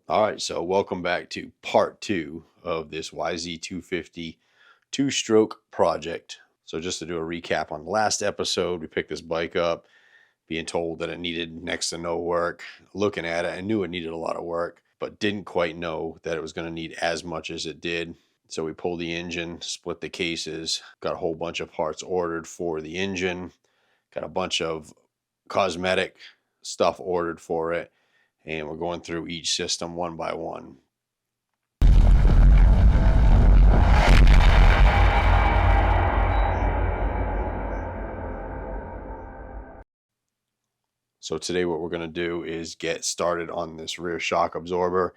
All right, so welcome back to part 2 of this YZ250 two-stroke project. So just to do a recap on the last episode, we picked this bike up, being told that it needed next to no work. Looking at it, I knew it needed a lot of work, but didn't quite know that it was going to need as much as it did. So we pulled the engine, split the cases, got a whole bunch of parts ordered for the engine, got a bunch of cosmetic stuff ordered for it, and we're going through each system one by one. So today what we're going to do is get started on this rear shock absorber.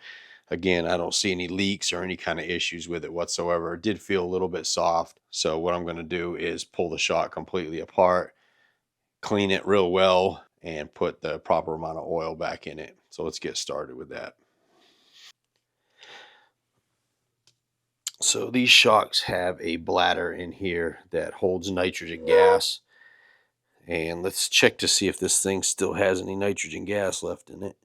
Again, I don't see any leaks or any kind of issues with it whatsoever. It did feel a little bit soft. So what I'm going to do is pull the shock completely apart, clean it real well, and put the proper amount of oil back in it. So let's get started with that. So these shocks have a bladder in here that holds nitrogen gas. And let's check to see if this thing still has any nitrogen gas left in it.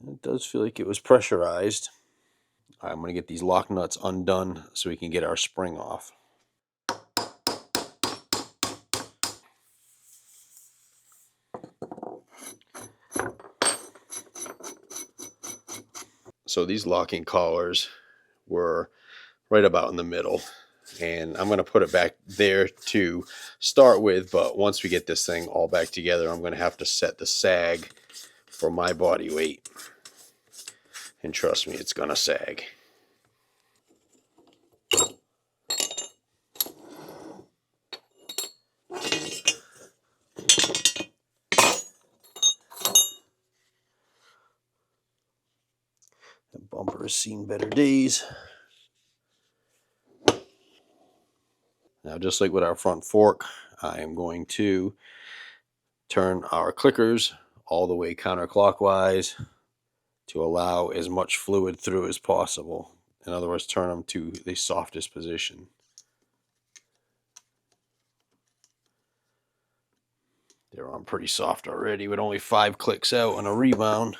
It does feel like it was pressurized. I'm going to get these lock nuts undone so we can get our spring off. So these locking collars were right about in the middle, and I'm going to put it back there to start with, but once we get this thing all back together, I'm going to have to set the sag for my body weight, and trust me, it's going to sag. The bumper has seen better days. Now, just like with our front fork, I am going to turn our clickers all the way counterclockwise to allow as much fluid through as possible. In other words, turn them to the softest position. They're on pretty soft already with only 5 clicks out on a rebound.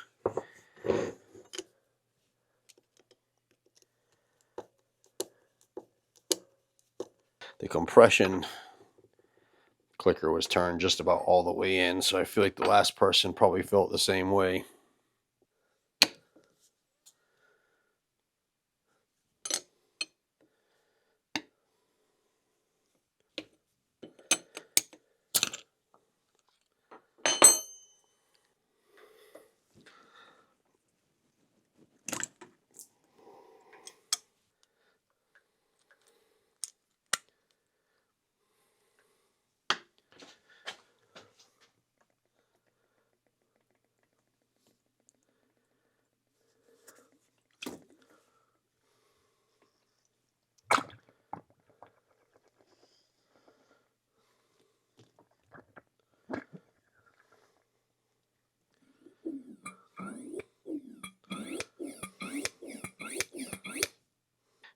The compression clicker was turned just about all the way in, so I feel like the last person probably felt the same way.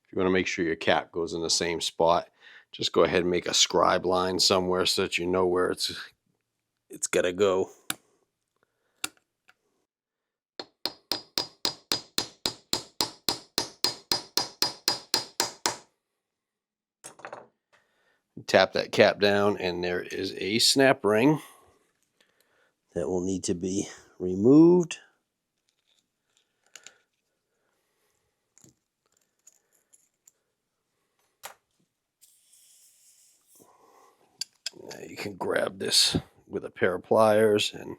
If you want to make sure your cap goes in the same spot, just go ahead and make a scribe line somewhere so that you know where it's got to go. Tap that cap down, and there is a snap ring that will need to be removed. You can grab this with a pair of pliers and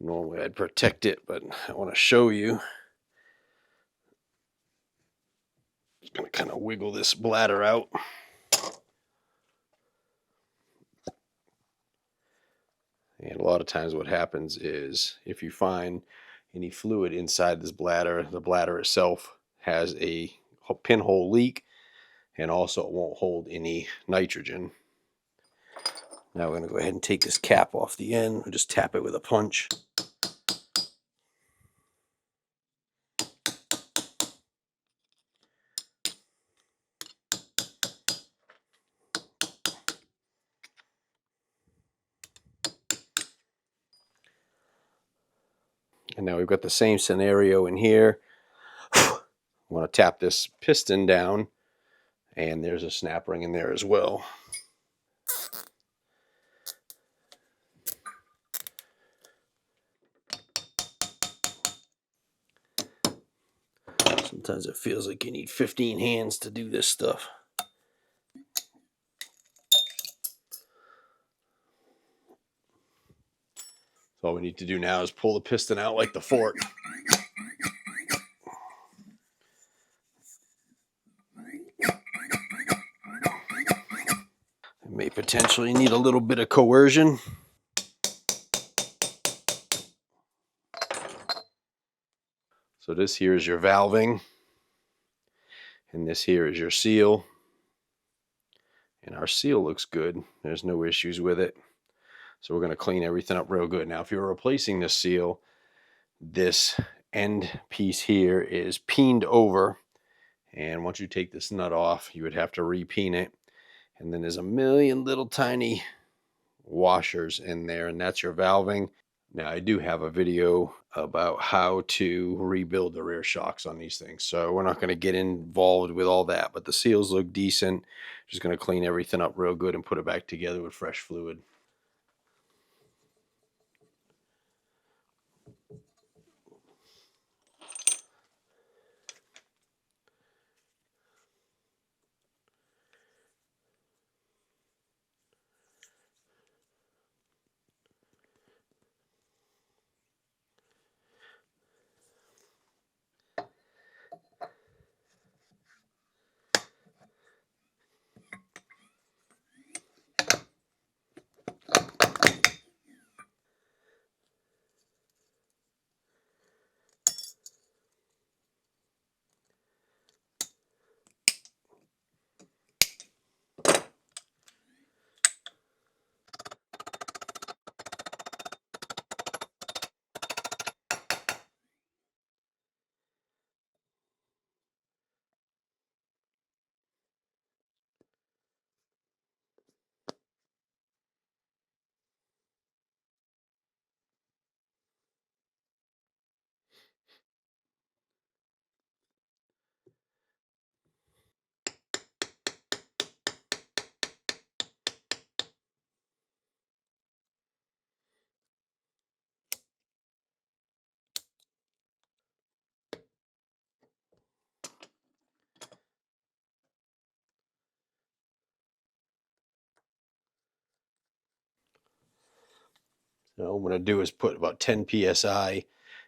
normally I'd protect it, but I want to show you. Just going to kind of wiggle this bladder out. And a lot of times what happens is if you find any fluid inside this bladder, the bladder itself has a pinhole leak, and also it won't hold any nitrogen. Now we're going to go ahead and take this cap off the end and just tap it with a punch. And now we've got the same scenario in here. I want to tap this piston down, and there's a snap ring in there as well. Sometimes it feels like you need 15 hands to do this stuff. So all we need to do now is pull the piston out like the fork. It may potentially need a little bit of coercion. So this here is your valving, and this here is your seal. And our seal looks good. There's no issues with it. So we're going to clean everything up real good. Now, if you're replacing this seal, this end piece here is peened over. And once you take this nut off, you would have to repeen it. And then there's a million little tiny washers in there, and that's your valving. Now, I do have a video about how to rebuild the rear shocks on these things, so we're not going to get involved with all that, but the seals look decent. Just going to clean everything up real good and put it back together with fresh fluid. So what I'm going to do is put about 10 psi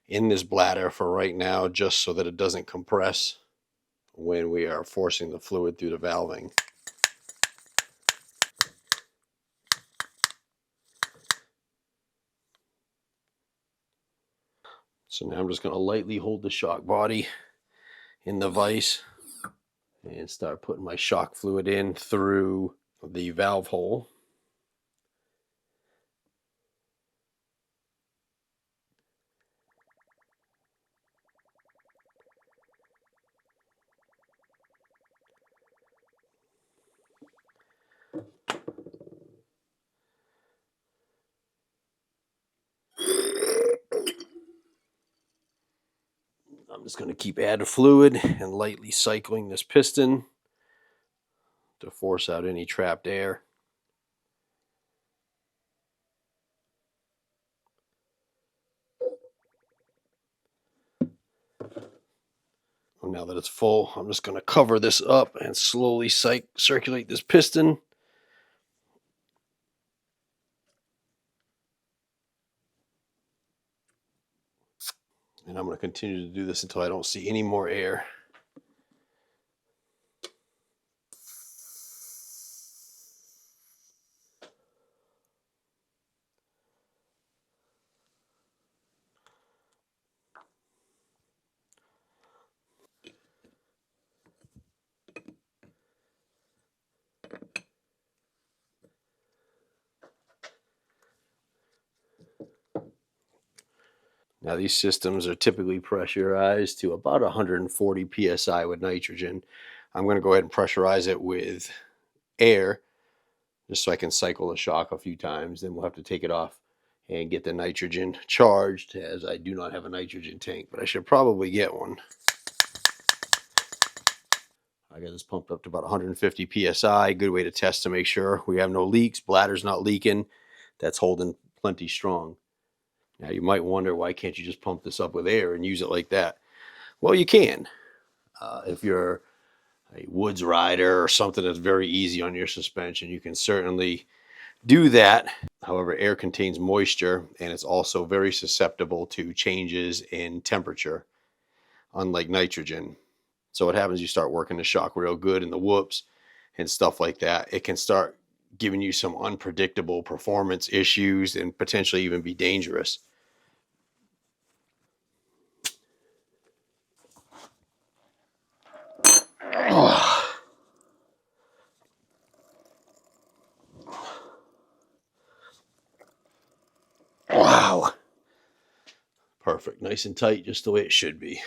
in this bladder for right now, just so that it doesn't compress when we are forcing the fluid through the valving. So now I'm just going to lightly hold the shock body in the vise and start putting my shock fluid in through the valve hole. I'm just going to keep adding fluid and lightly cycling this piston to force out any trapped air. Now that it's full, I'm just going to cover this up and slowly circulate this piston. And I'm going to continue to do this until I don't see any more air. Now these systems are typically pressurized to about 140 psi with nitrogen. I'm going to go ahead and pressurize it with air just so I can cycle the shock a few times. Then we'll have to take it off and get the nitrogen charged, as I do not have a nitrogen tank, but I should probably get one. I got this pumped up to about 150 psi. Good way to test to make sure we have no leaks, bladder's not leaking. That's holding plenty strong. Now you might wonder, why can't you just pump this up with air and use it like that? Well, you can. If you're a woods rider or something that's very easy on your suspension, you can certainly do that. However, air contains moisture, and it's also very susceptible to changes in temperature, unlike nitrogen. So what happens, you start working the shock real good in the whoops and stuff like that, it can start giving you some unpredictable performance issues and potentially even be dangerous. Wow. Perfect. Nice and tight, just the way it should be.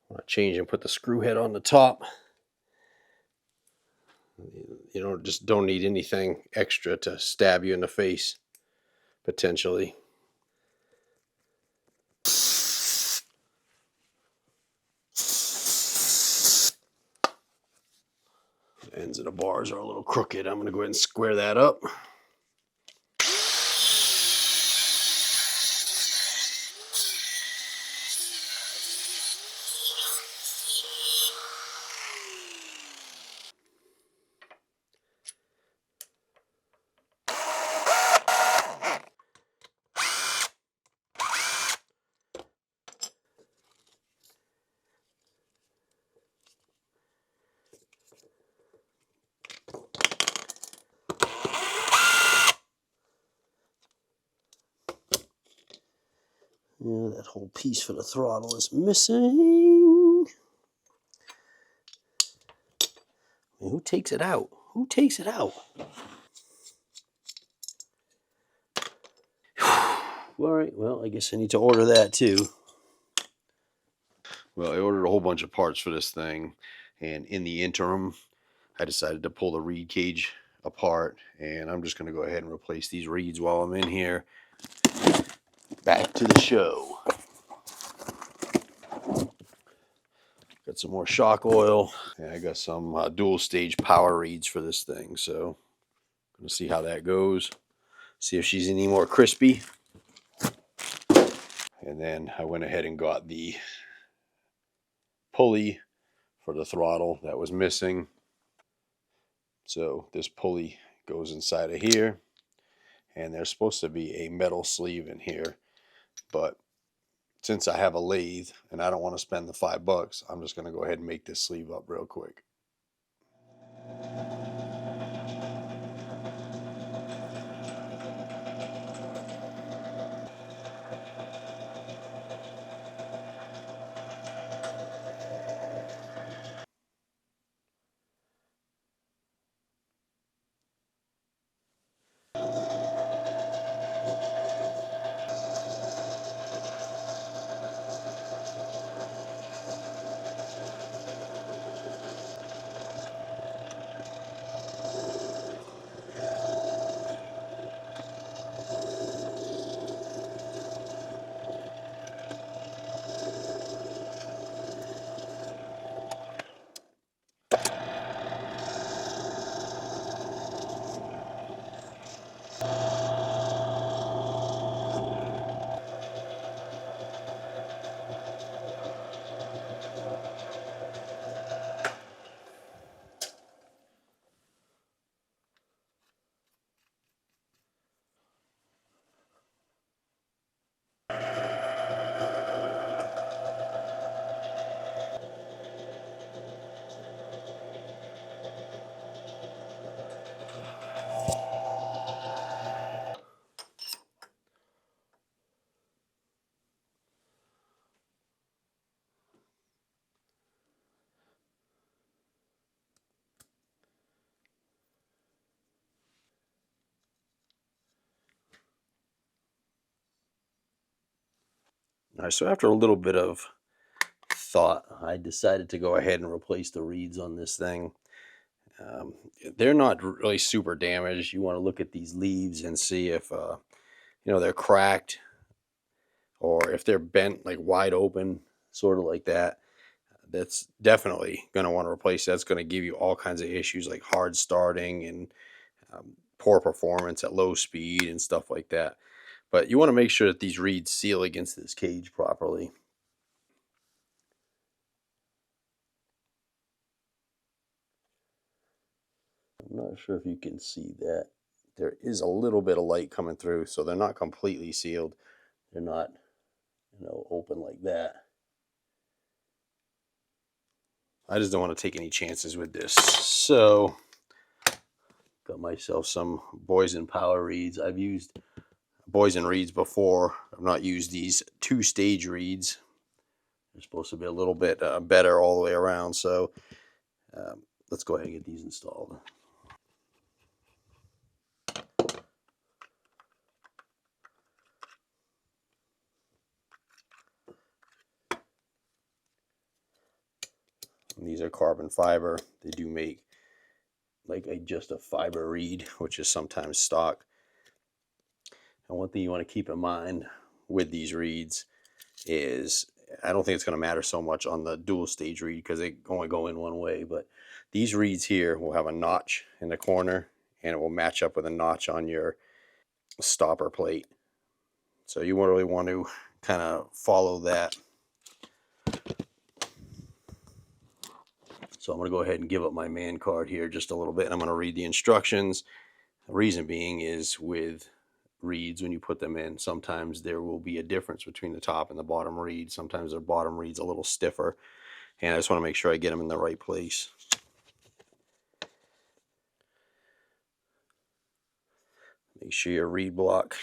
I'm going to change and put the screw head on the top. You know, just don't need anything extra to stab you in the face, potentially. The ends of the bars are a little crooked. I'm going to go ahead and square that up. Yeah, that whole piece for the throttle is missing. And who takes it out? Who takes it out? All right, well, I guess I need to order that too. Well, I ordered a whole bunch of parts for this thing, and in the interim, I decided to pull the reed cage apart, and I'm just going to go ahead and replace these reeds while I'm in here. Back to the show. Got some more shock oil, and I got some dual stage power reeds for this thing, so I'm going to see how that goes. See if she's any more crispy. And then I went ahead and got the pulley for the throttle that was missing. So this pulley goes inside of here, and there's supposed to be a metal sleeve in here, but since I have a lathe and I don't want to spend the $5, I'm just going to go ahead and make this sleeve up real quick. All right, so after a little bit of thought, I decided to go ahead and replace the reeds on this thing. They're not really super damaged. You want to look at these leaves and see if they're cracked, or if they're bent like wide open, sort of like that. That's definitely going to want to replace. That's going to give you all kinds of issues like hard starting and poor performance at low speed and stuff like that. But you want to make sure that these reeds seal against this cage properly. I'm not sure if you can see that. There is a little bit of light coming through, so they're not completely sealed. They're not, open like that. I just don't want to take any chances with this. So, got myself some Boysen Power reeds. I've used Boysen reeds before. I've not used these 2-stage reeds. They're supposed to be a little bit better all the way around. So, let's go ahead and get these installed. And these are carbon fiber. They do make like just a fiber reed, which is sometimes stock. And one thing you want to keep in mind with these reeds is, I don't think it's going to matter so much on the dual stage reed because they only go in one way, but these reeds here will have a notch in the corner and it will match up with a notch on your stopper plate. So you really want to kind of follow that. So I'm going to go ahead and give up my man card here just a little bit. I'm going to read the instructions. The reason being is with reeds, when you put them in, sometimes there will be a difference between the top and the bottom reed. Sometimes their bottom reed's a little stiffer, and I just want to make sure I get them in the right place. Make sure your reed block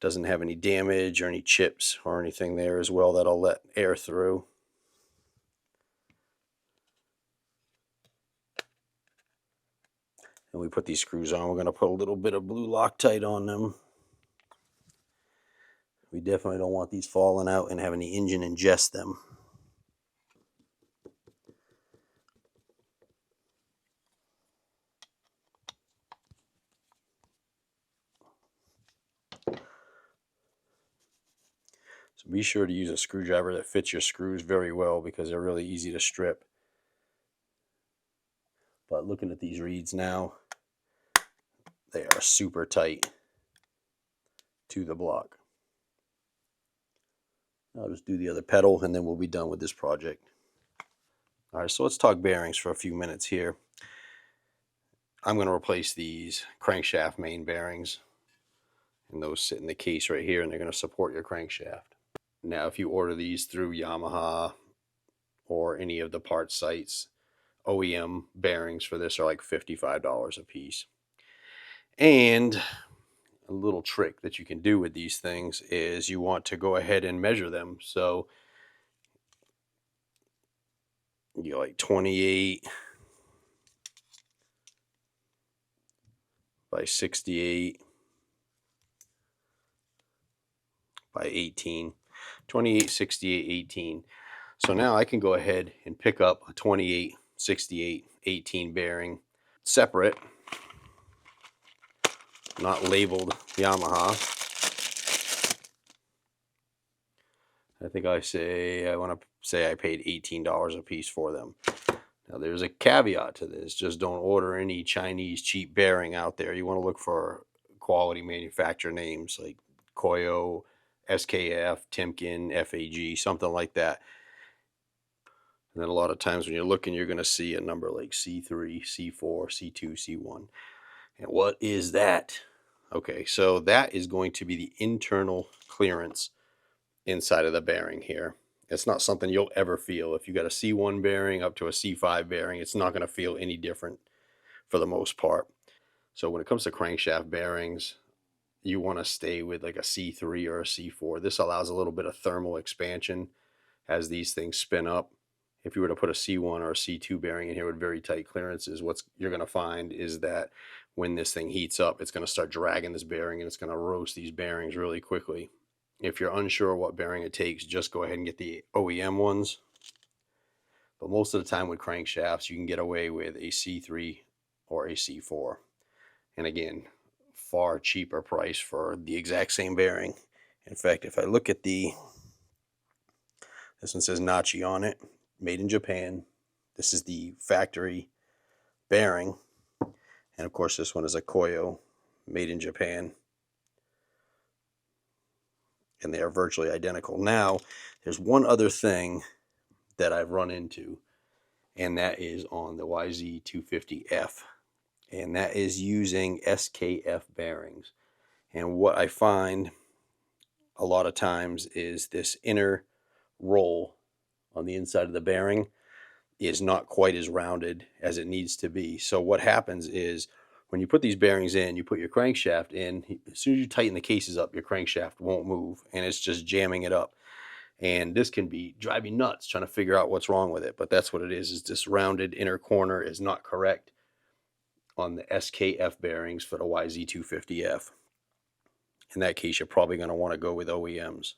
doesn't have any damage or any chips or anything there as well that'll let air through. And we put these screws on. We're going to put a little bit of blue Loctite on them. We definitely don't want these falling out and having the engine ingest them. So be sure to use a screwdriver that fits your screws very well because they're really easy to strip. But looking at these reeds now, they are super tight to the block. I'll just do the other pedal and then we'll be done with this project. All right, so let's talk bearings for a few minutes here. I'm going to replace these crankshaft main bearings, and those sit in the case right here, and they're going to support your crankshaft. Now, if you order these through Yamaha or any of the parts sites, OEM bearings for this are like $55 a piece. And a little trick that you can do with these things is you want to go ahead and measure them. So you like 28 by 68 by 18, 28, 68, 18. So now I can go ahead and pick up a 28, 68, 18 bearing separate, not labeled Yamaha. I want to say I paid $18 a piece for them. Now there's a caveat to this. Just don't order any Chinese cheap bearing out there. You want to look for quality manufacturer names like Koyo, SKF, Timken, FAG, something like that. And then a lot of times when you're looking, you're going to see a number like C3, C4, C2, C1. And what is that? Okay, so that is going to be the internal clearance inside of the bearing here. It's not something you'll ever feel. If you got a C1 bearing up to a C5 bearing, it's not going to feel any different for the most part. So when it comes to crankshaft bearings, you want to stay with like a C3 or a C4. This allows a little bit of thermal expansion as these things spin up. If you were to put a C1 or a C2 bearing in here with very tight clearances, what you're going to find is that when this thing heats up, it's going to start dragging this bearing and it's going to roast these bearings really quickly. If you're unsure what bearing it takes, just go ahead and get the OEM ones. But most of the time with crankshafts, you can get away with a C3 or a C4. And again, far cheaper price for the exact same bearing. In fact, if I look at this one says Nachi on it, made in Japan. This is the factory bearing. And of course, this one is a Koyo, made in Japan. And they are virtually identical. Now, there's one other thing that I've run into, and that is on the YZ250F. And that is using SKF bearings. And what I find a lot of times is this inner roll on the inside of the bearing is not quite as rounded as it needs to be. So what happens is when you put these bearings in, you put your crankshaft in, as soon as you tighten the cases up, your crankshaft won't move, and it's just jamming it up. And this can be drive you nuts trying to figure out what's wrong with it. But that's what it is this rounded inner corner is not correct on the SKF bearings for the YZ250F. In that case, you're probably going to want to go with OEMs.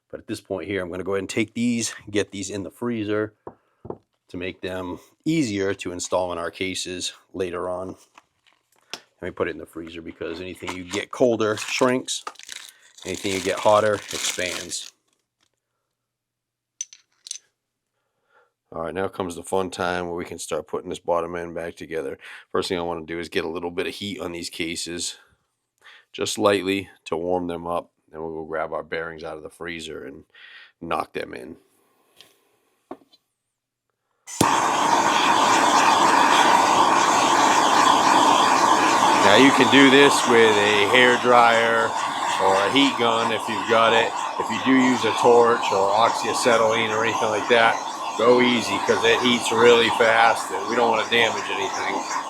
But at this point here, I'm going to go ahead and take these, get these in the freezer to make them easier to install in our cases later on. Let me put it in the freezer because anything you get colder shrinks, anything you get hotter expands. All right, now comes the fun time where we can start putting this bottom end back together. First thing I want to do is get a little bit of heat on these cases, just lightly to warm them up. Then we'll go grab our bearings out of the freezer and knock them in. Now you can do this with a hair dryer or a heat gun if you've got it. If you do use a torch or oxyacetylene or anything like that, go easy because it heats really fast and we don't want to damage anything.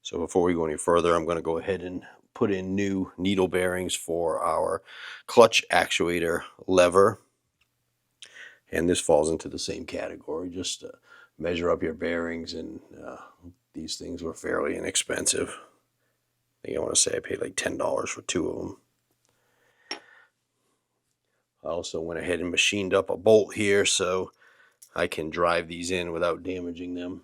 So before we go any further, I'm going to go ahead and put in new needle bearings for our clutch actuator lever. And this falls into the same category. Just measure up your bearings, and these things were fairly inexpensive. I think I want to say I paid like $10 for 2 of them. I also went ahead and machined up a bolt here so I can drive these in without damaging them.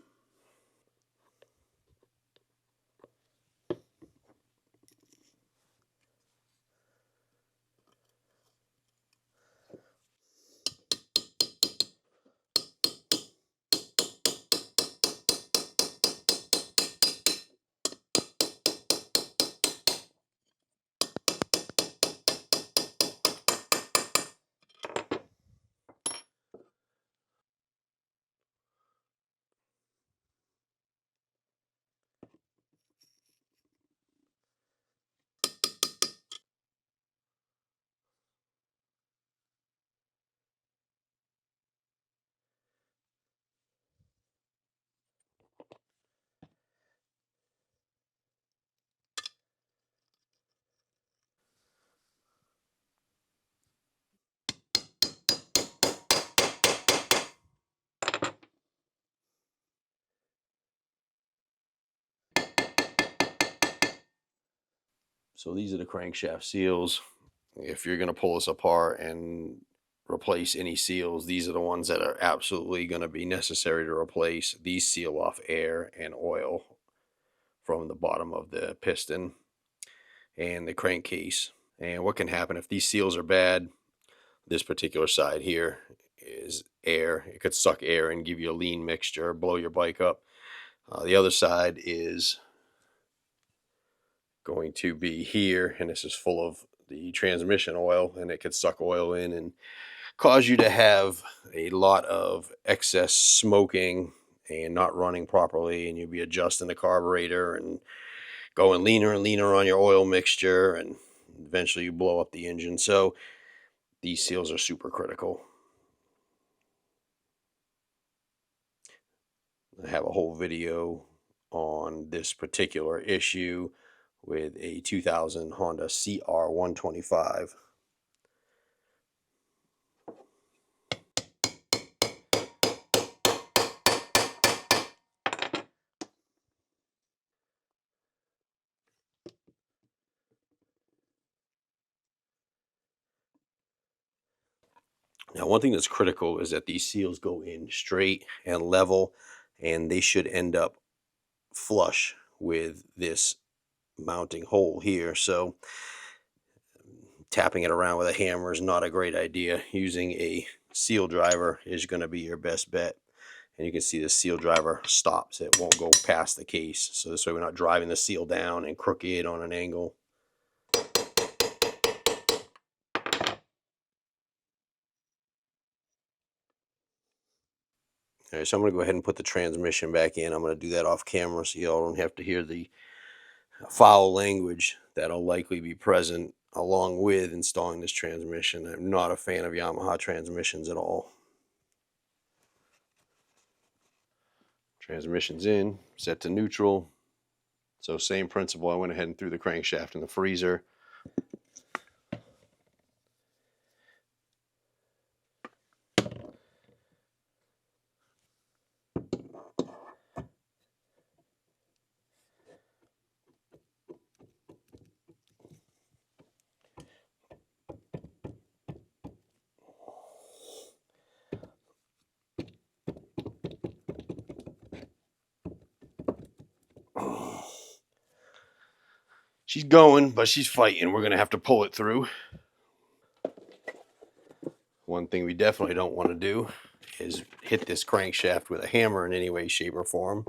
So these are the crankshaft seals. If you're going to pull this apart and replace any seals, these are the ones that are absolutely going to be necessary to replace. These seal off air and oil from the bottom of the piston and the crankcase. And what can happen if these seals are bad, this particular side here is air. It could suck air and give you a lean mixture, blow your bike up. The other side is going to be here, and this is full of the transmission oil, and it could suck oil in and cause you to have a lot of excess smoking and not running properly, and you'll be adjusting the carburetor and going leaner and leaner on your oil mixture, and eventually you blow up the engine. So these seals are super critical. I have a whole video on this particular issue with a 2000 Honda CR125. Now, one thing that's critical is that these seals go in straight and level, and they should end up flush with this mounting hole here. So tapping it around with a hammer is not a great idea. Using a seal driver is going to be your best bet. And you can see the seal driver stops. It won't go past the case. So this way we're not driving the seal down and crooked on an angle. All right, so I'm going to go ahead and put the transmission back in. I'm going to do that off camera so y'all don't have to hear the foul language that'll likely be present along with installing this transmission. I'm not a fan of Yamaha transmissions at all. Transmission's in, set to neutral. So same principle, I went ahead and threw the crankshaft in the freezer. She's going, but she's fighting. We're going to have to pull it through. One thing we definitely don't want to do is hit this crankshaft with a hammer in any way, shape, or form.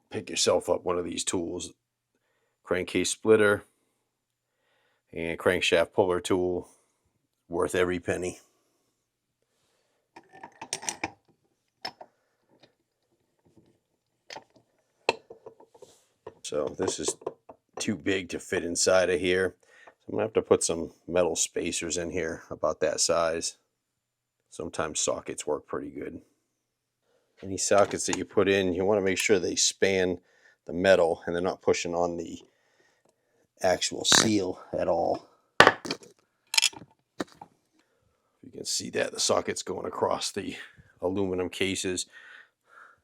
Pick yourself up one of these tools. Crankcase splitter and crankshaft puller tool. Worth every penny. So this is too big to fit inside of here. So I'm going to have to put some metal spacers in here about that size. Sometimes sockets work pretty good. Any sockets that you put in, you want to make sure they span the metal and they're not pushing on the actual seal at all. You can see that the socket's going across the aluminum cases.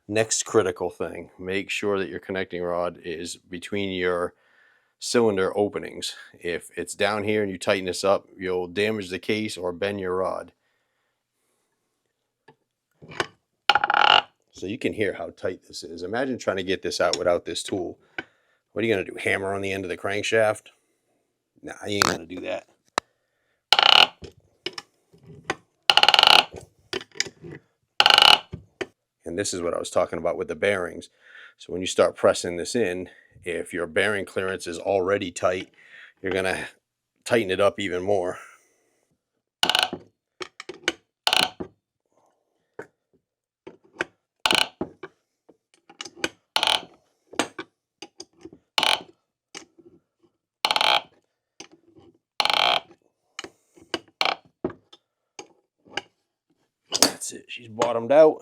Next critical thing, make sure that your connecting rod is between your cylinder openings. If it's down here and you tighten this up, you'll damage the case or bend your rod. So you can hear how tight this is. Imagine trying to get this out without this tool. What are you going to do, hammer on the end of the crankshaft? Nah, you ain't going to do that. And this is what I was talking about with the bearings. So when you start pressing this in, if your bearing clearance is already tight, you're going to tighten it up even more. That's it. She's bottomed out.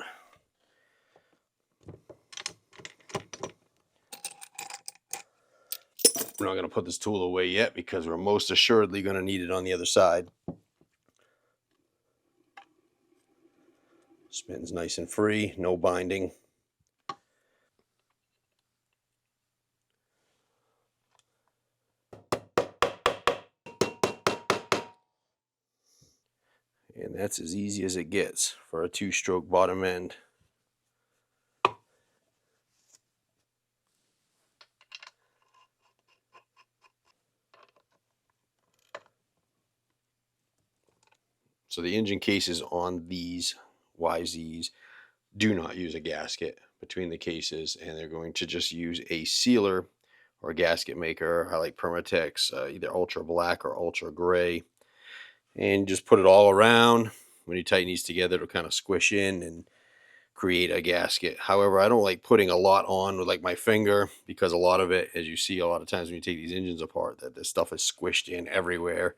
We're not going to put this tool away yet because we're most assuredly going to need it on the other side. Spins nice and free, no binding. And that's as easy as it gets for a two-stroke bottom end. So the engine cases on these YZs do not use a gasket between the cases, and they're going to just use a sealer or gasket maker. I like Permatex, either ultra black or ultra gray. And just put it all around. When you tighten these together, it'll kind of squish in and create a gasket. However, I don't like putting a lot on with like my finger, because a lot of it, as you see a lot of times when you take these engines apart, that this stuff is squished in everywhere.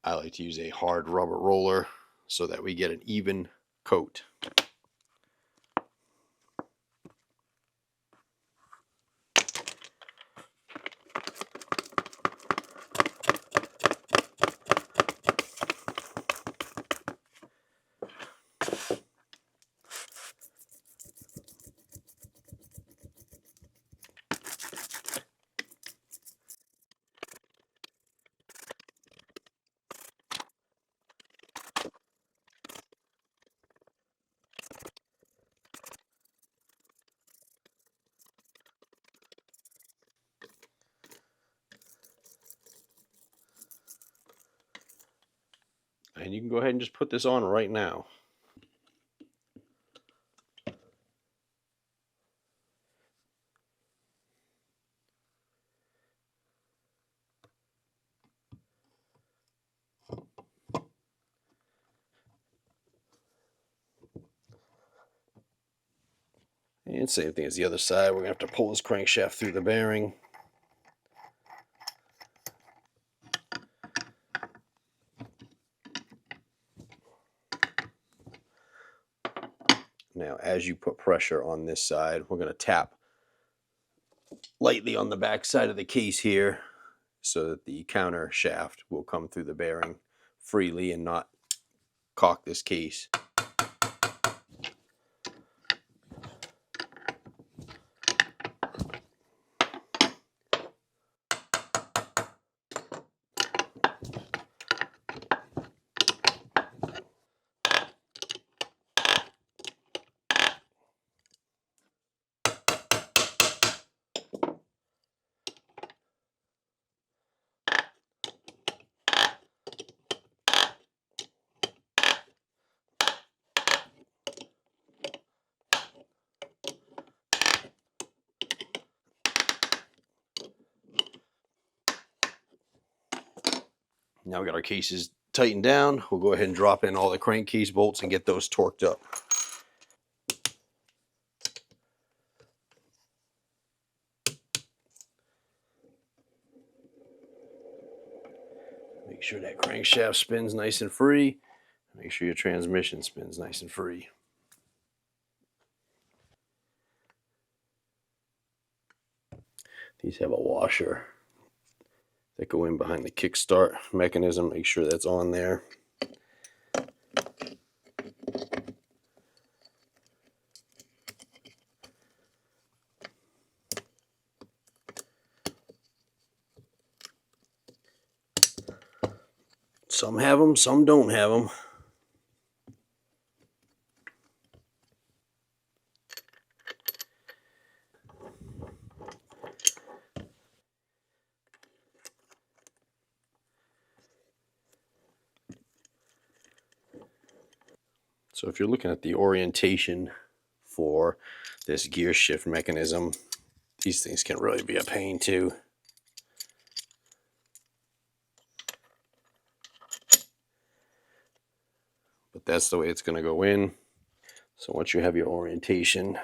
I like to use a hard rubber roller so that we get an even coat. And you can go ahead and just put this on right now. And same thing as the other side. We're going to have to pull this crankshaft through the bearing. Now, as you put pressure on this side, we're going to tap lightly on the back side of the case here so that the counter shaft will come through the bearing freely and not caulk this case. Now we got our cases tightened down. We'll go ahead and drop in all the crankcase bolts and get those torqued up. Make sure that crankshaft spins nice and free. Make sure your transmission spins nice and free. These have a washer that go in behind the kickstart mechanism. Make sure that's on there. Some have them, some don't have them. So if you're looking at the orientation for this gear shift mechanism, these things can really be a pain too. But that's the way it's going to go in. So once you have your orientation,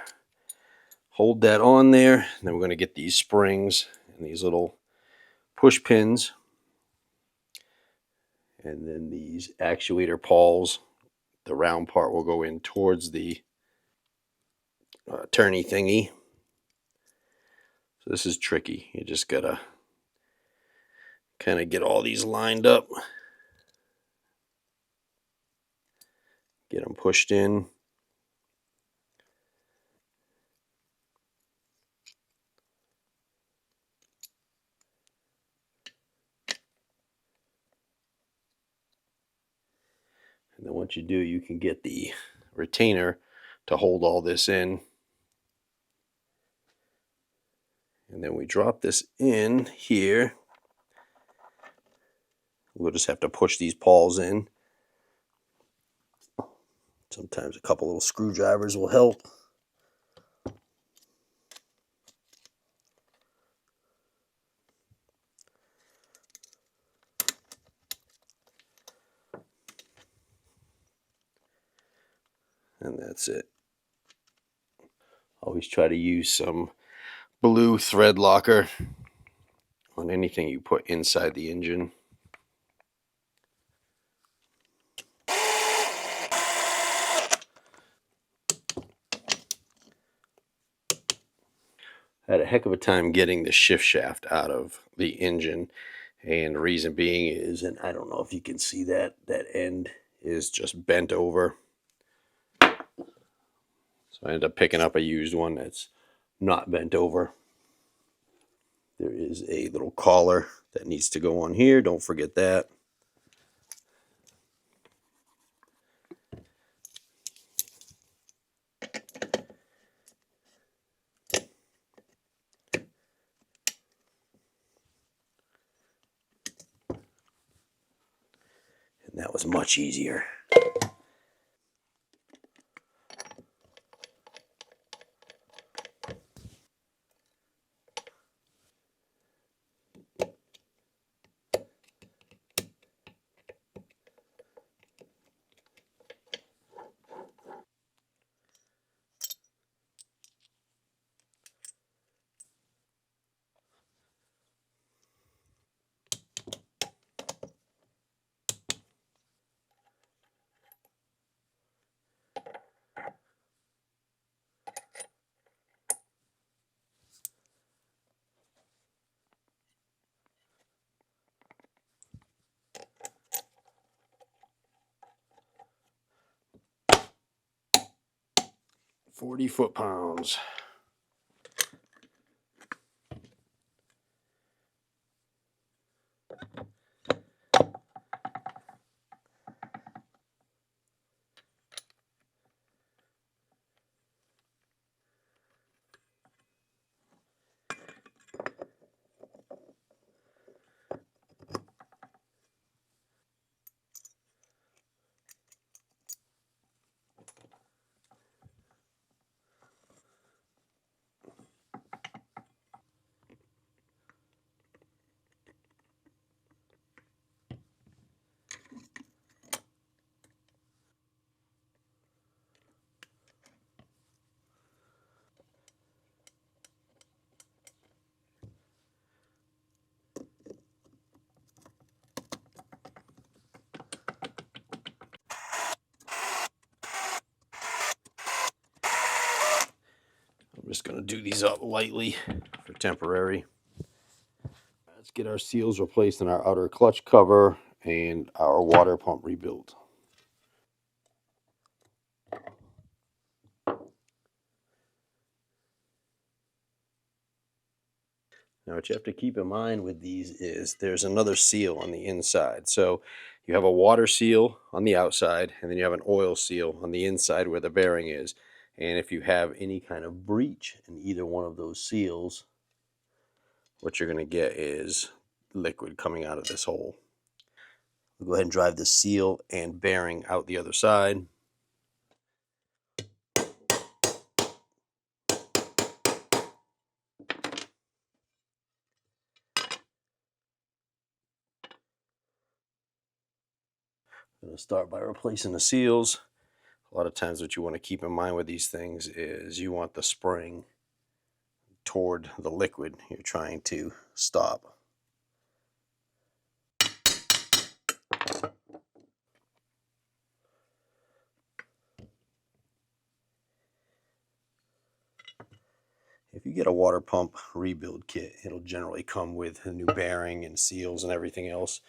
hold that on there. And then we're going to get these springs and these little push pins. And then these actuator pawls. The round part will go in towards the turny thingy. So this is tricky. You just got to kind of get all these lined up. Get them pushed in. And then once you do, you can get the retainer to hold all this in. And then we drop this in here. We'll just have to push these pawls in. Sometimes a couple little screwdrivers will help. and that's it. Always try to use some blue thread locker on anything you put inside the engine. Had a heck of a time getting the shift shaft out of the engine, and the reason being is, and I don't know if you can see that end is just bent over. So I ended up picking up a used one that's not bent over. There is a little collar that needs to go on here, don't forget that. And that was much easier. $40 foot-pounds. I'm just going to do these up lightly for temporary. Let's get our seals replaced in our outer clutch cover and our water pump rebuilt. Now what you have to keep in mind with these is there's another seal on the inside. So you have a water seal on the outside, and then you have an oil seal on the inside where the bearing is. And if you have any kind of breach in either one of those seals, what you're going to get is liquid coming out of this hole. We'll go ahead and drive the seal and bearing out the other side. I'm going to start by replacing the seals. A lot of times what you want to keep in mind with these things is you want the spring toward the liquid you're trying to stop. If you get a water pump rebuild kit, it'll generally come with a new bearing and seals and everything else.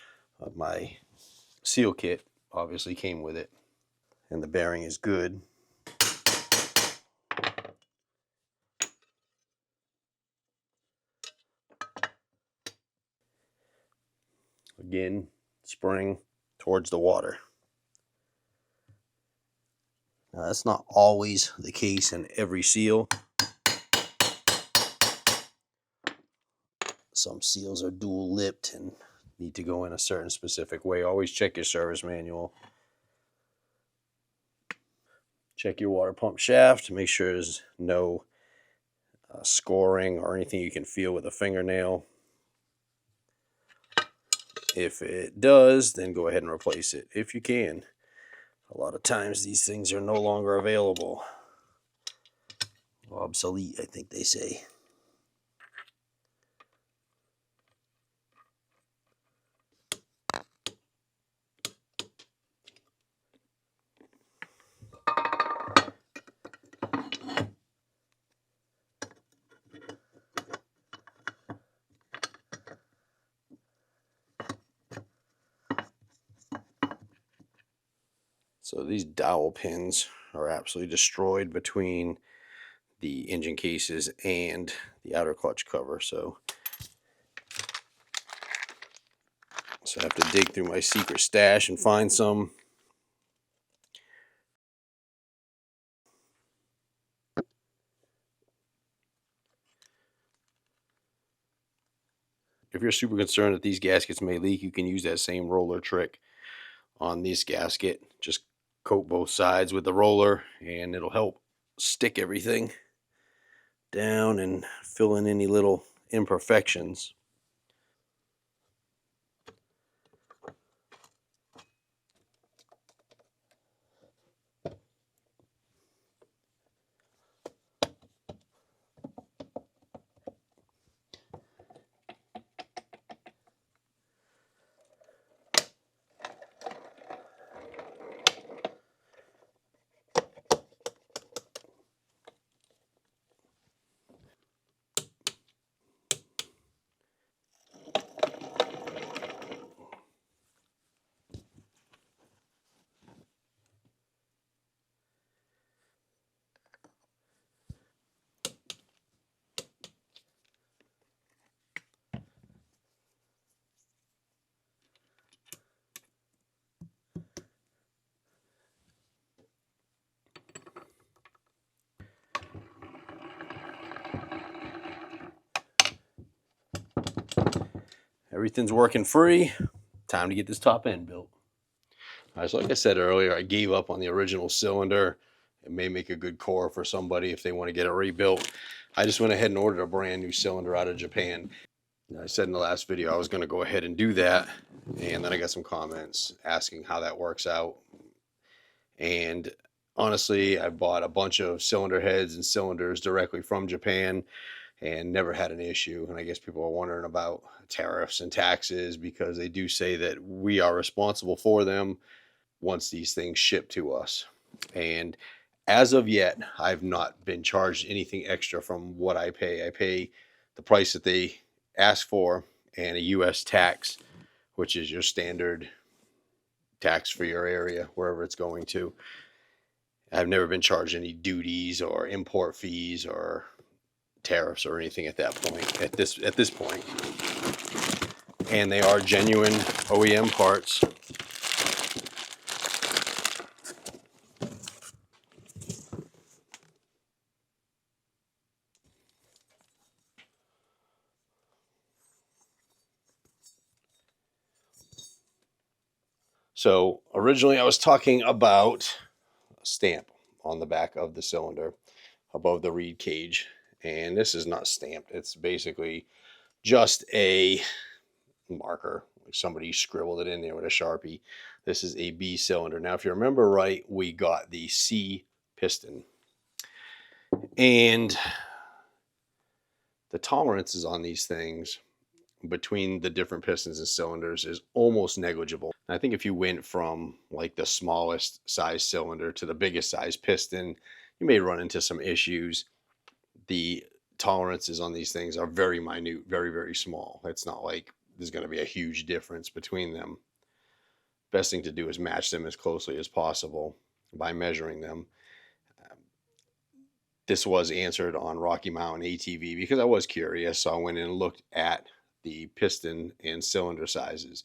My seal kit obviously came with it, and the bearing is good. Again, spring towards the water. Now, that's not always the case in every seal. Some seals are dual lipped and need to go in a certain specific way. Always check your service manual. Check your water pump shaft to make sure there's no scoring or anything you can feel with a fingernail. If it does, then go ahead and replace it if you can. A lot of times these things are no longer available. Obsolete, I think they say. So these dowel pins are absolutely destroyed between the engine cases and the outer clutch cover. So I have to dig through my secret stash and find some. If you're super concerned that these gaskets may leak, you can use that same roller trick on this gasket. Just coat both sides with the roller and it'll help stick everything down and fill in any little imperfections. Everything's working free. Time to get this top end built. All right, so like I said earlier, I gave up on the original cylinder. It may make a good core for somebody if they want to get it rebuilt. I just went ahead and ordered a brand new cylinder out of Japan. I said in the last video I was going to go ahead and do that, and then I got some comments asking how that works out. And honestly, I bought a bunch of cylinder heads and cylinders directly from Japan and never had an issue. And I guess people are wondering about tariffs and taxes because they do say that we are responsible for them once these things ship to us. And as of yet, I've not been charged anything extra from what I pay. I pay the price that they ask for and a U.S. tax, which is your standard tax for your area, wherever it's going to. I've never been charged any duties or import fees or tariffs or anything at that point, at this point. And they are genuine OEM parts. So originally I was talking about a stamp on the back of the cylinder above the reed cage. And this is not stamped. It's basically just a marker. Somebody scribbled it in there with a Sharpie. This is a B cylinder. Now, if you remember right, we got the C piston. And the tolerances on these things between the different pistons and cylinders is almost negligible. I think if you went from like the smallest size cylinder to the biggest size piston, you may run into some issues. The tolerances on these things are very minute, very, very small. It's not like there's going to be a huge difference between them. Best thing to do is match them as closely as possible by measuring them. This was answered on Rocky Mountain ATV because I was curious, so I went in and looked at the piston and cylinder sizes.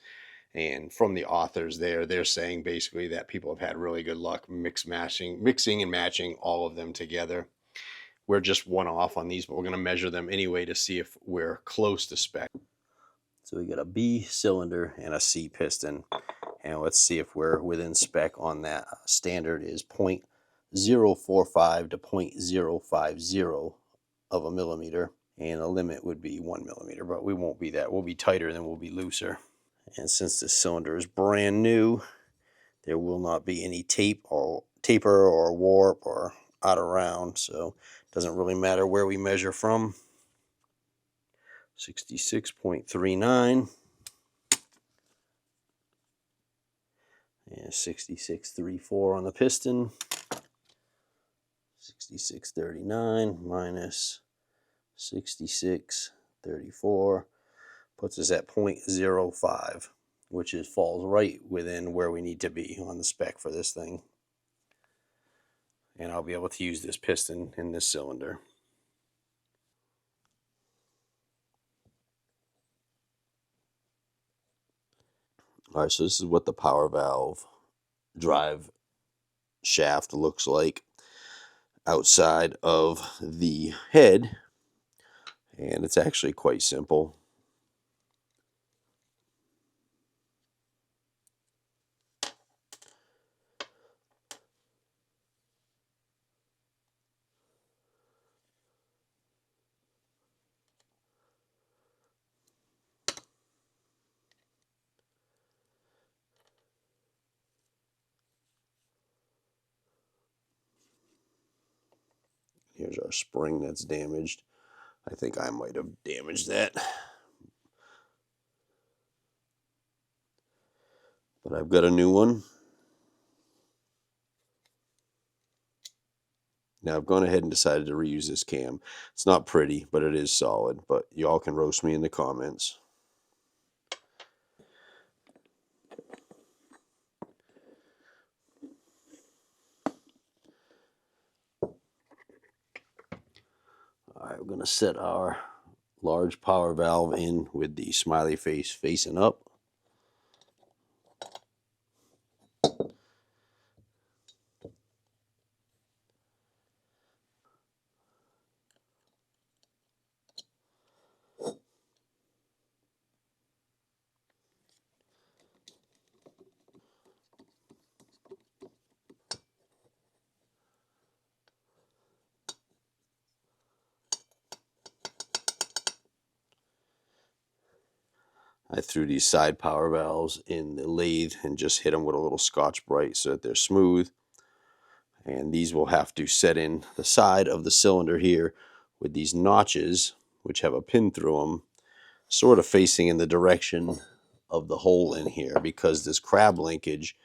And from the authors there, they're saying basically that people have had really good luck mixing and matching all of them together. We're just one off on these, but we're going to measure them anyway to see if we're close to spec. So we got a B cylinder and a C piston. And let's see if we're within spec on that. Standard is 0.045 to 0.050 of a millimeter. And the limit would be 1 millimeter, but we won't be that. We'll be tighter than we'll be looser. And since this cylinder is brand new, there will not be any taper or warp or out of round, so it doesn't really matter where we measure from. 66.39 and 66.34 on the piston. 66.39 minus 66.34 puts us at 0.05, which falls right within where we need to be on the spec for this thing. And I'll be able to use this piston in this cylinder. All right, so this is what the power valve drive shaft looks like outside of the head, and it's actually quite simple. Here's our spring that's damaged. I think I might have damaged that, but I've got a new one. Now I've gone ahead and decided to reuse this cam. It's not pretty, but it is solid. But y'all can roast me in the comments. All right, we're going to set our large power valve in with the smiley face facing up. I threw these side power valves in the lathe and just hit them with a little Scotch-Brite so that they're smooth. And these will have to set in the side of the cylinder here with these notches, which have a pin through them, sort of facing in the direction of the hole in here, because this crab linkage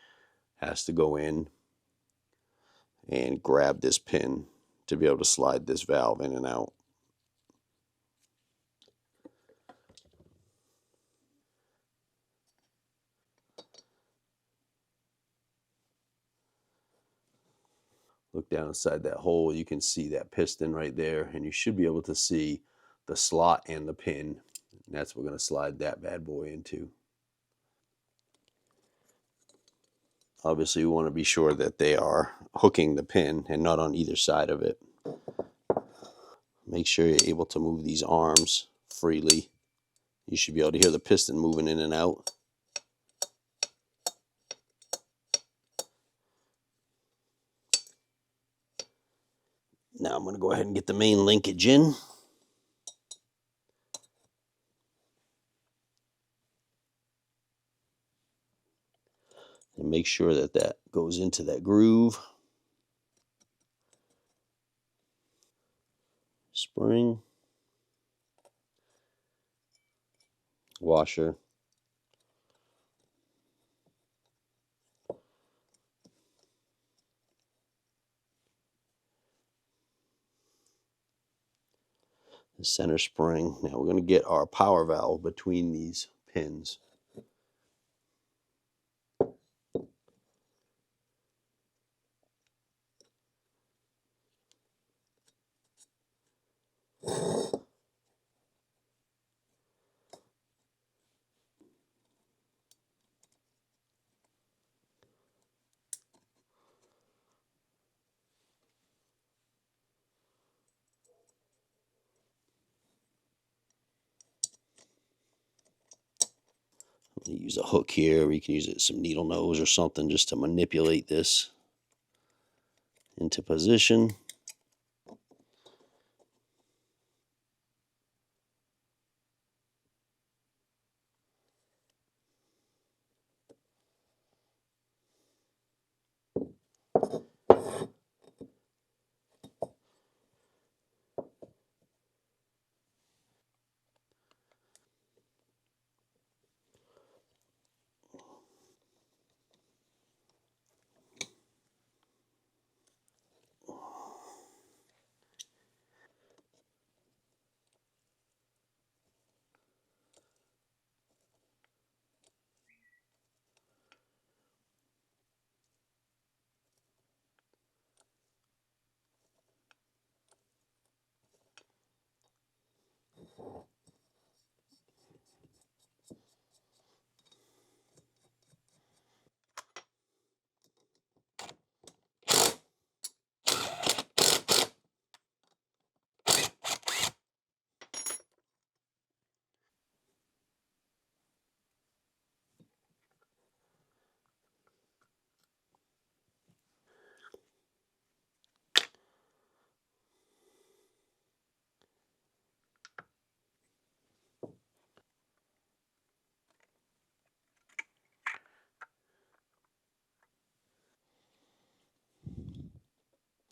has to go in and grab this pin to be able to slide this valve in and out. Look down inside that hole, you can see that piston right there, and you should be able to see the slot and the pin. And that's what we're going to slide that bad boy into. Obviously, we want to be sure that they are hooking the pin and not on either side of it. Make sure you're able to move these arms freely. You should be able to hear the piston moving in and out. Now I'm going to go ahead and get the main linkage in. And make sure that that goes into that groove. Spring. Washer. The center spring. Now we're going to get our power valve between these pins. Use a hook here, or you can use some needle nose or something just to manipulate this into position.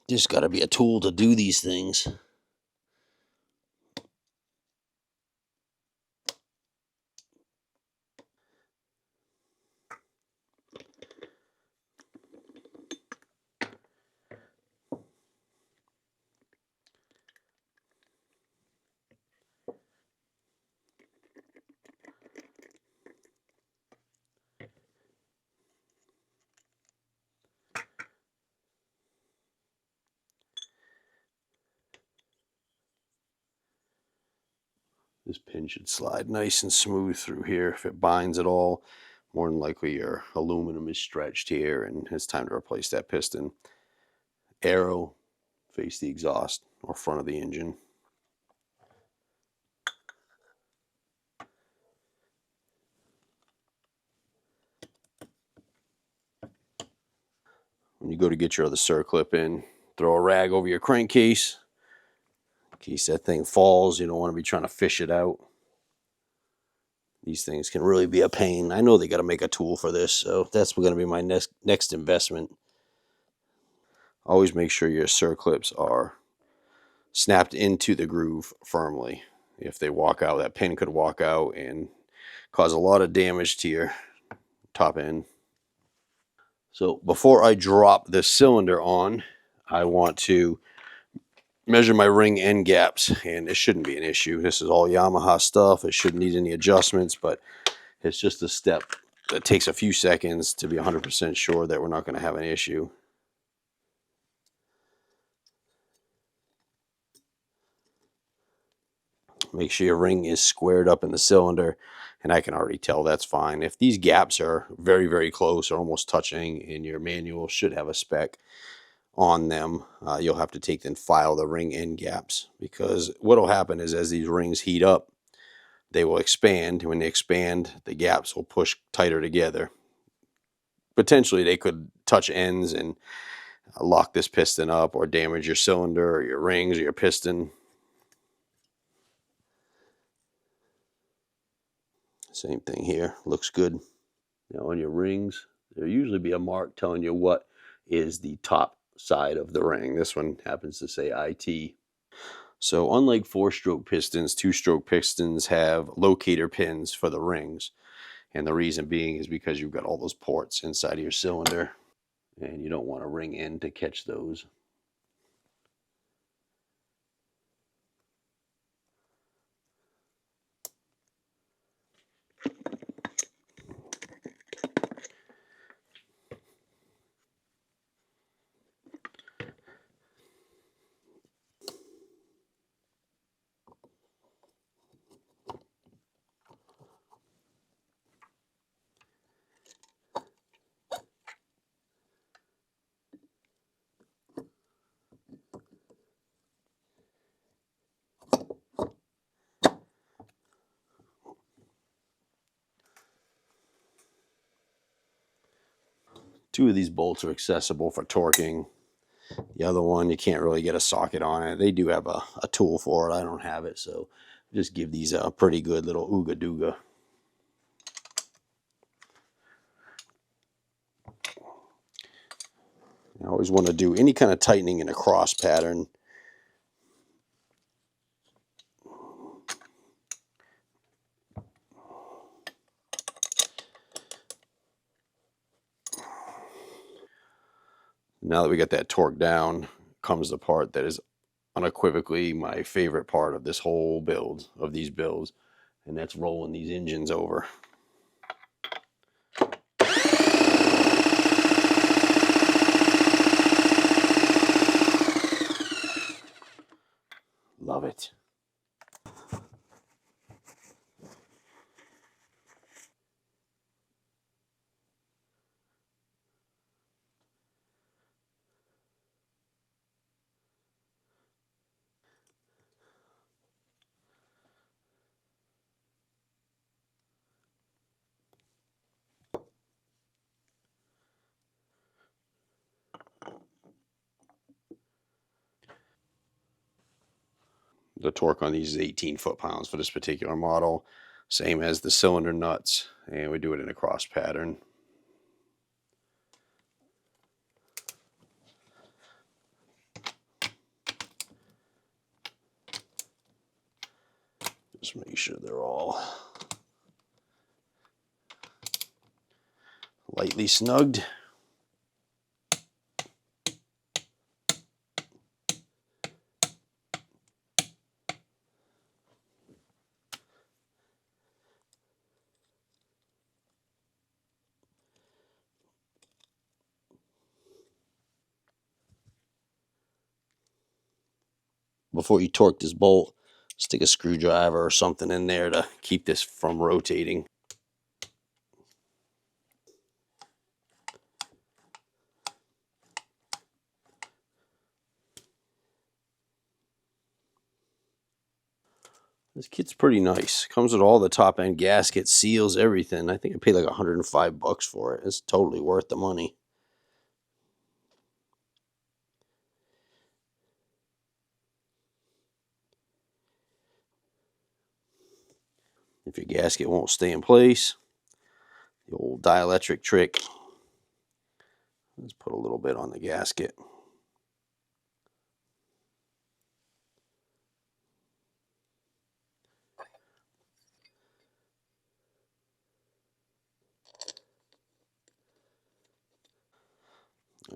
Just got to be a tool to do these things. This pin should slide nice and smooth through here. If it binds at all, more than likely your aluminum is stretched here and it's time to replace that piston. Arrow, face the exhaust or front of the engine. When you go to get your other circlip in, throw a rag over your crankcase. In case that thing falls, you don't want to be trying to fish it out. These things can really be a pain. I know they got to make a tool for this, so that's going to be my next investment. Always make sure your circlips are snapped into the groove firmly. If they walk out, that pin could walk out and cause a lot of damage to your top end. So before I drop this cylinder on, I want to measure my ring end gaps, and it shouldn't be an issue. This is all Yamaha stuff. It shouldn't need any adjustments, but it's just a step that takes a few seconds to be 100% sure that we're not going to have an issue. Make sure your ring is squared up in the cylinder, and I can already tell that's fine. If these gaps are very, very close or almost touching, and your manual should have a spec on them, you'll have to take and file the ring end gaps, because what will happen is as these rings heat up, they will expand. When they expand, the gaps will push tighter together. Potentially, they could touch ends and lock this piston up or damage your cylinder or your rings or your piston. Same thing here. Looks good. Now on your rings, there'll usually be a mark telling you what is the top side of the ring. This one happens to say IT. So unlike 4-stroke pistons, 2-stroke pistons have locator pins for the rings. And the reason being is because you've got all those ports inside of your cylinder, and you don't want a ring end to catch those. Two of these bolts are accessible for torquing. The other one, you can't really get a socket on it. They do have a tool for it. I don't have it, so just give these a pretty good little ooga dooga. I always want to do any kind of tightening in a cross pattern. Now that we got that torque down, comes the part that is unequivocally my favorite part of this whole build, of these builds, and that's rolling these engines over. Love it. The torque on these is 18 foot-pounds for this particular model, same as the cylinder nuts, and we do it in a cross pattern. Just make sure they're all lightly snugged. Before you torque this bolt, stick a screwdriver or something in there to keep this from rotating. This kit's pretty nice. Comes with all the top end gaskets, seals, everything. I think I paid like $105 for it. It's totally worth the money. If your gasket won't stay in place, the old dielectric trick. Let's put a little bit on the gasket.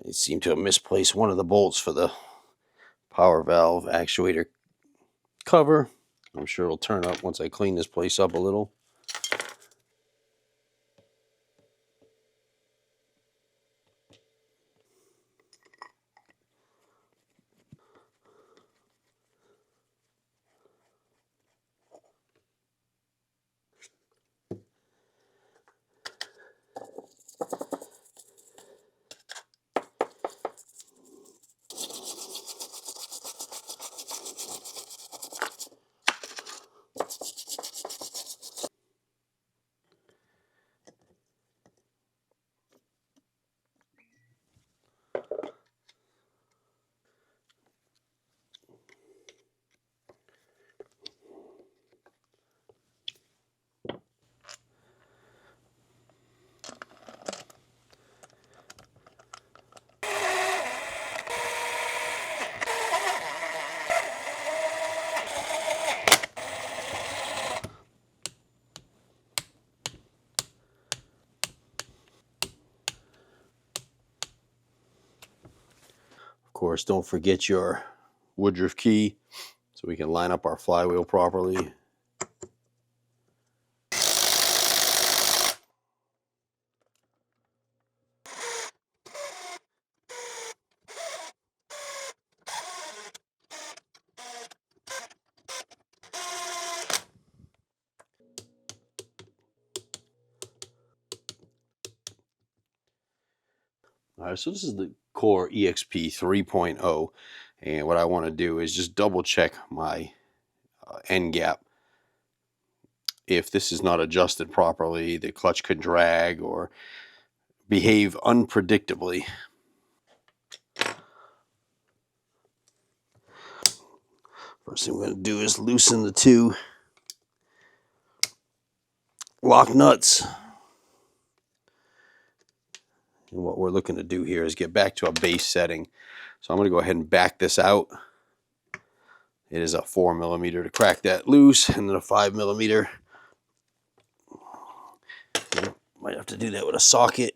I seem to have misplaced one of the bolts for the power valve actuator cover. I'm sure it'll turn up once I clean this place up a little. Of course, don't forget your Woodruff key so we can line up our flywheel properly. All right, so this is the Core EXP 3.0, and what I want to do is just double check my end gap. If this is not adjusted properly, the clutch could drag or behave unpredictably. First thing I'm going to do is loosen the two lock nuts. And what we're looking to do here is get back to a base setting. So I'm going to go ahead and back this out. It is a 4mm to crack that loose, and then a 5mm. Might have to do that with a socket.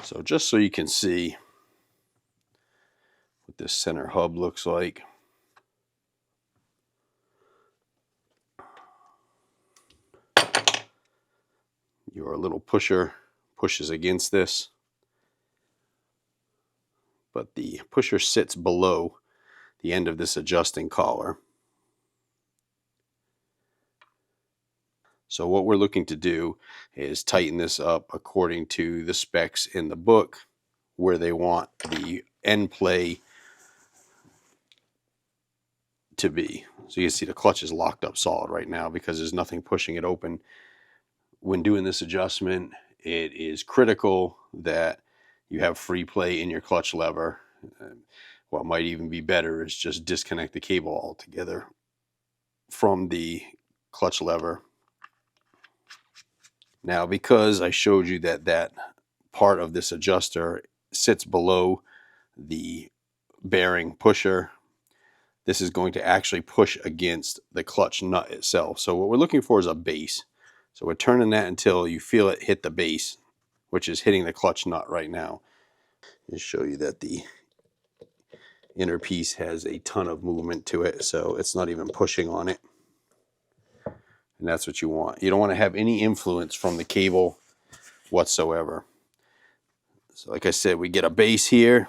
So just so you can see what this center hub looks like. Your little pusher pushes against this, but the pusher sits below the end of this adjusting collar. So what we're looking to do is tighten this up according to the specs in the book, where they want the end play to be. So you can see the clutch is locked up solid right now because there's nothing pushing it open. When doing this adjustment, it is critical that you have free play in your clutch lever. What might even be better is just disconnect the cable altogether from the clutch lever. Now, because I showed you that that part of this adjuster sits below the bearing pusher, this is going to actually push against the clutch nut itself. So what we're looking for is a base. So we're turning that until you feel it hit the base, which is hitting the clutch nut right now. Just show you that the inner piece has a ton of movement to it, so it's not even pushing on it. And that's what you want. You don't want to have any influence from the cable whatsoever. So like I said, we get a base here,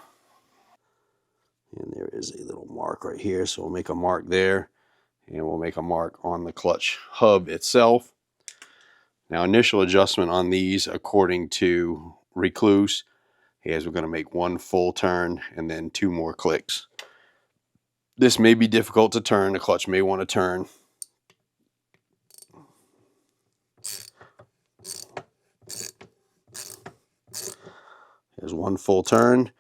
and there is a little mark right here. So we'll make a mark there, and we'll make a mark on the clutch hub itself. Now, initial adjustment on these, according to Recluse, is we're going to make one full turn and then 2 more clicks. This may be difficult to turn. The clutch may want to turn. There's 1 full turn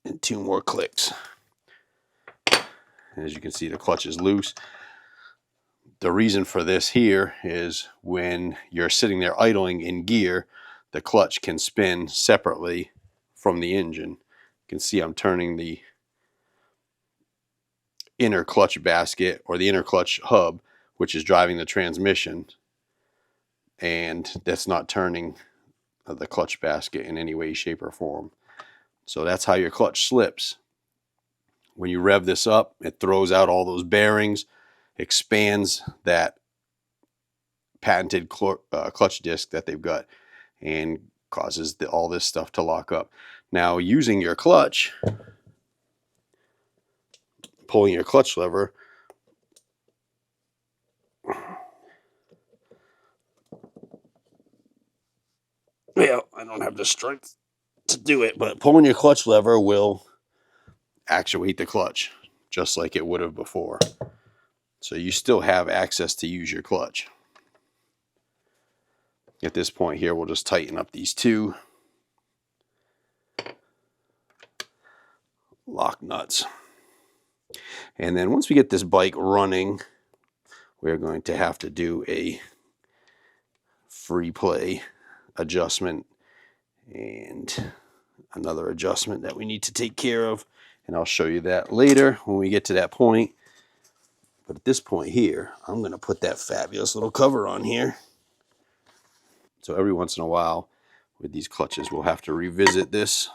and 2 more clicks. As you can see, the clutch is loose. The reason for this here is when you're sitting there idling in gear, the clutch can spin separately from the engine. You can see I'm turning the inner clutch basket, or the inner clutch hub, which is driving the transmission, and that's not turning the clutch basket in any way, shape, or form. So that's how your clutch slips. When you rev this up, it throws out all those bearings, expands that patented clutch disc that they've got, and causes all this stuff to lock up. Now, using your clutch, pulling your clutch lever, well, I don't have the strength to do it, but pulling your clutch lever will actuate the clutch just like it would have before. So you still have access to use your clutch. At this point here, we'll just tighten up these 2 lock nuts. And then once we get this bike running, we're going to have to do a free play adjustment and another adjustment that we need to take care of. And I'll show you that later when we get to that point. But at this point here, I'm going to put that fabulous little cover on here. So every once in a while with these clutches, we'll have to revisit this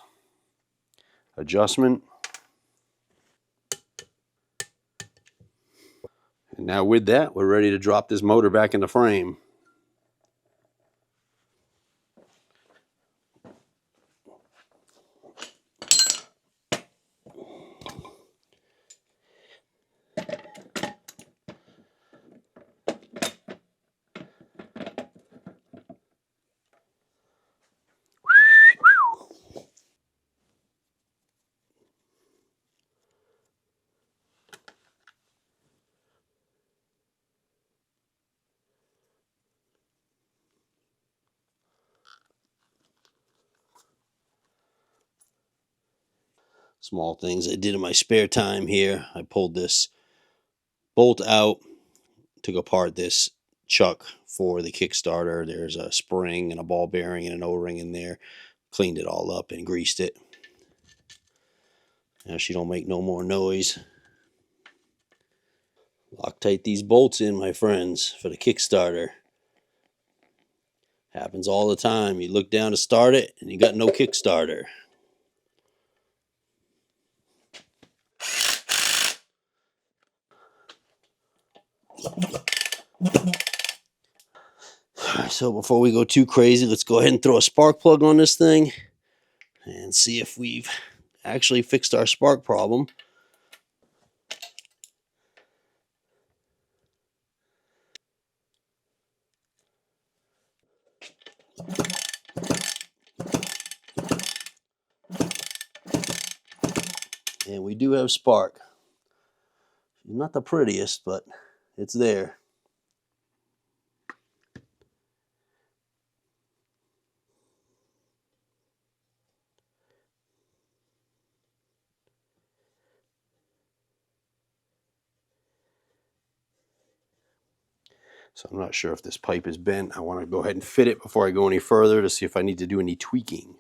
adjustment. And now with that, we're ready to drop this motor back in the frame. Small things I did in my spare time here. I pulled this bolt out, took apart this chuck for the Kickstarter. There's a spring and a ball bearing and an O-ring in there. Cleaned it all up and greased it. Now she don't make no more noise. Loctite these bolts in, my friends, for the Kickstarter. Happens all the time. You look down to start it and you got no Kickstarter. So before we go too crazy, let's go ahead and throw a spark plug on this thing and see if we've actually fixed our spark problem. And we do have spark. Not the prettiest, but it's there. So I'm not sure if this pipe is bent. I want to go ahead and fit it before I go any further to see if I need to do any tweaking.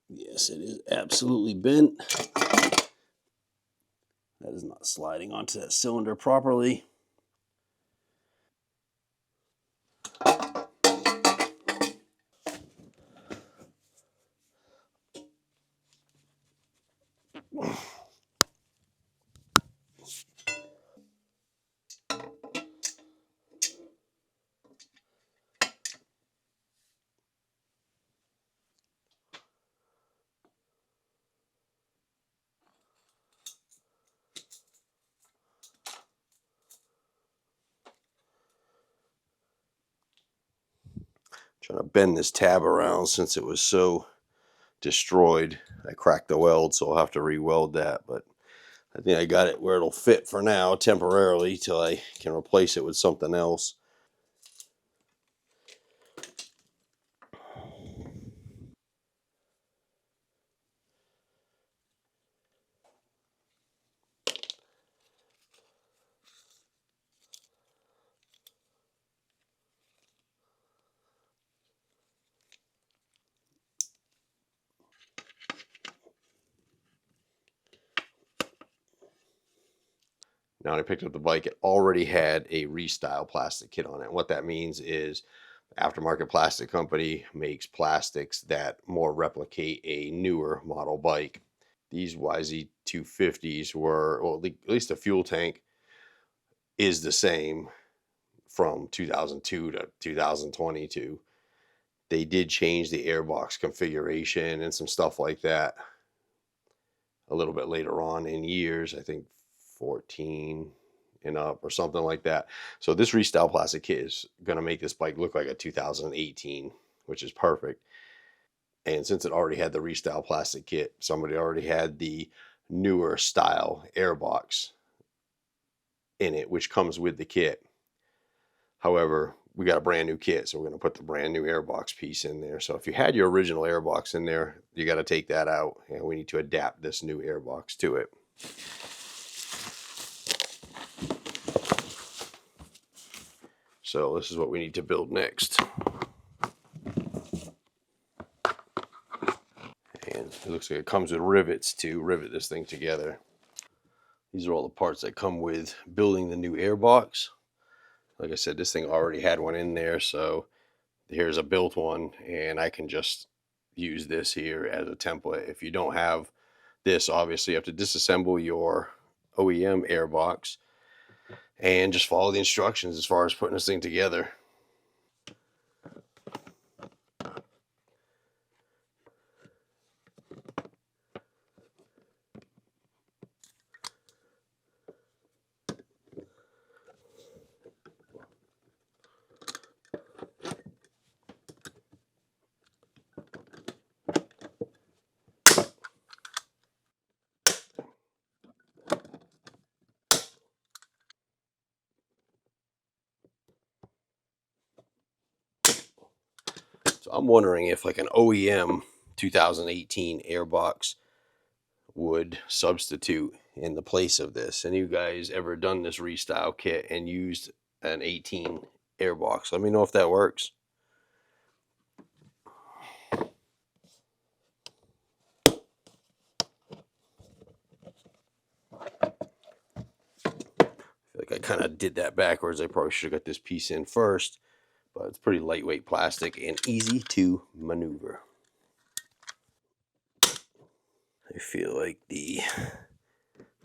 Yes, it is absolutely bent. That is not sliding onto that cylinder properly. Trying to bend this tab around since it was so destroyed. I cracked the weld, so I'll have to re-weld that, but I think I got it where it'll fit for now, temporarily, till I can replace it with something else. Now, when I picked up the bike, it already had a Restyle plastic kit on it. And what that means is aftermarket plastic company makes plastics that more replicate a newer model bike. These YZ250s were, well, at least the fuel tank is the same from 2002 to 2022. They did change the airbox configuration and some stuff like that a little bit later on in years, I think 14 and up or something like that. So this Restyle plastic kit is going to make this bike look like a 2018, which is perfect. And since it already had the Restyle plastic kit, somebody already had the newer style airbox in it, which comes with the kit. However, we got a brand new kit, so we're going to put the brand new airbox piece in there. So if you had your original airbox in there, you got to take that out, and we need to adapt this new airbox to it. So this is what we need to build next. And it looks like it comes with rivets to rivet this thing together. These are all the parts that come with building the new airbox. Like I said, this thing already had one in there, so here's a built one, and I can just use this here as a template. If you don't have this, obviously you have to disassemble your OEM airbox and just follow the instructions as far as putting this thing together. So I'm wondering if like an OEM 2018 airbox would substitute in the place of this. Any of you guys ever done this Restyle kit and used an 18 airbox? Let me know if that works. I feel like I kind of did that backwards. I probably should have got this piece in first, but it's pretty lightweight plastic and easy to maneuver. I feel like the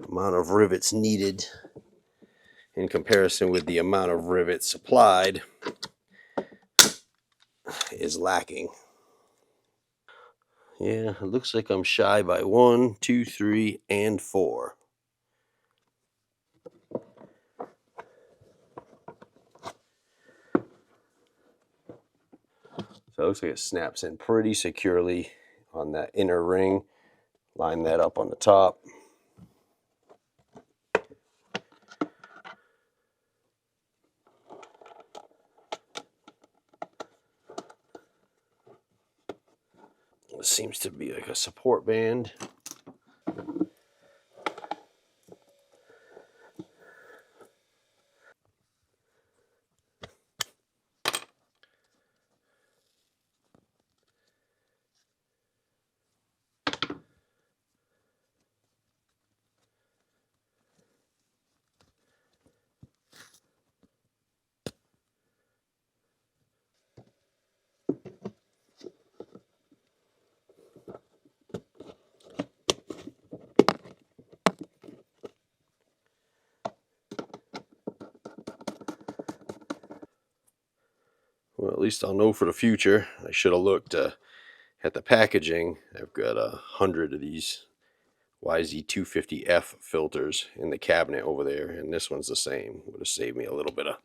amount of rivets needed in comparison with the amount of rivets supplied is lacking. Yeah, it looks like I'm shy by 1, 2, 3, and 4. So it looks like it snaps in pretty securely on that inner ring. Line that up on the top. This seems to be like a support band. Well, at least I'll know for the future. I should have looked at the packaging. I've got 100 of these YZ250F filters in the cabinet over there, and this one's the same. Would have saved me a little bit of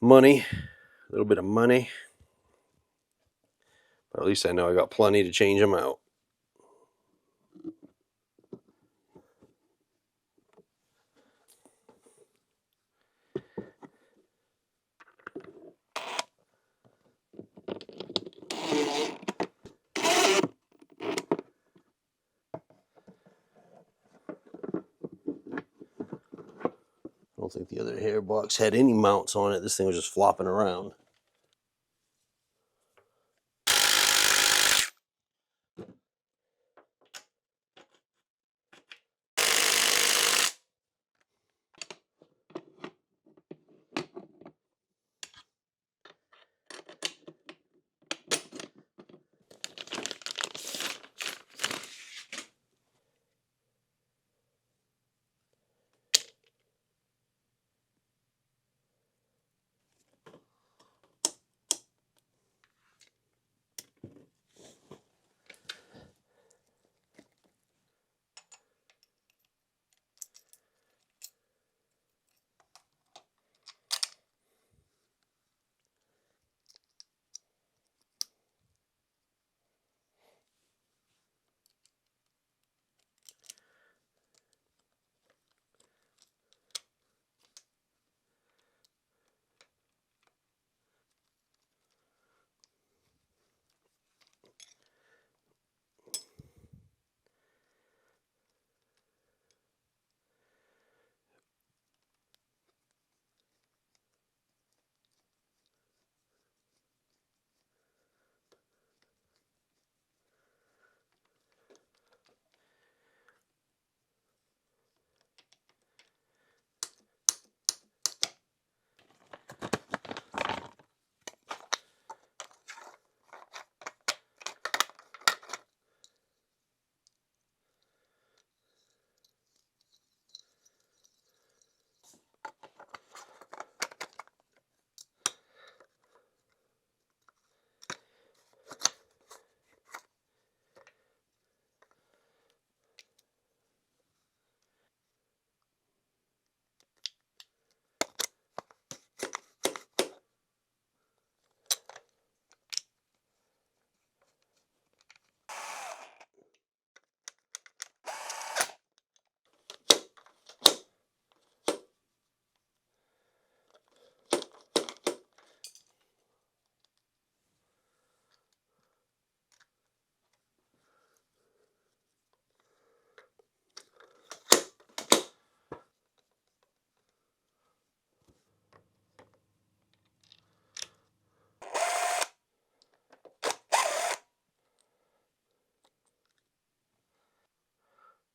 money. But at least I know I got plenty to change them out. I don't think the other Airbox had any mounts on it. This thing was just flopping around.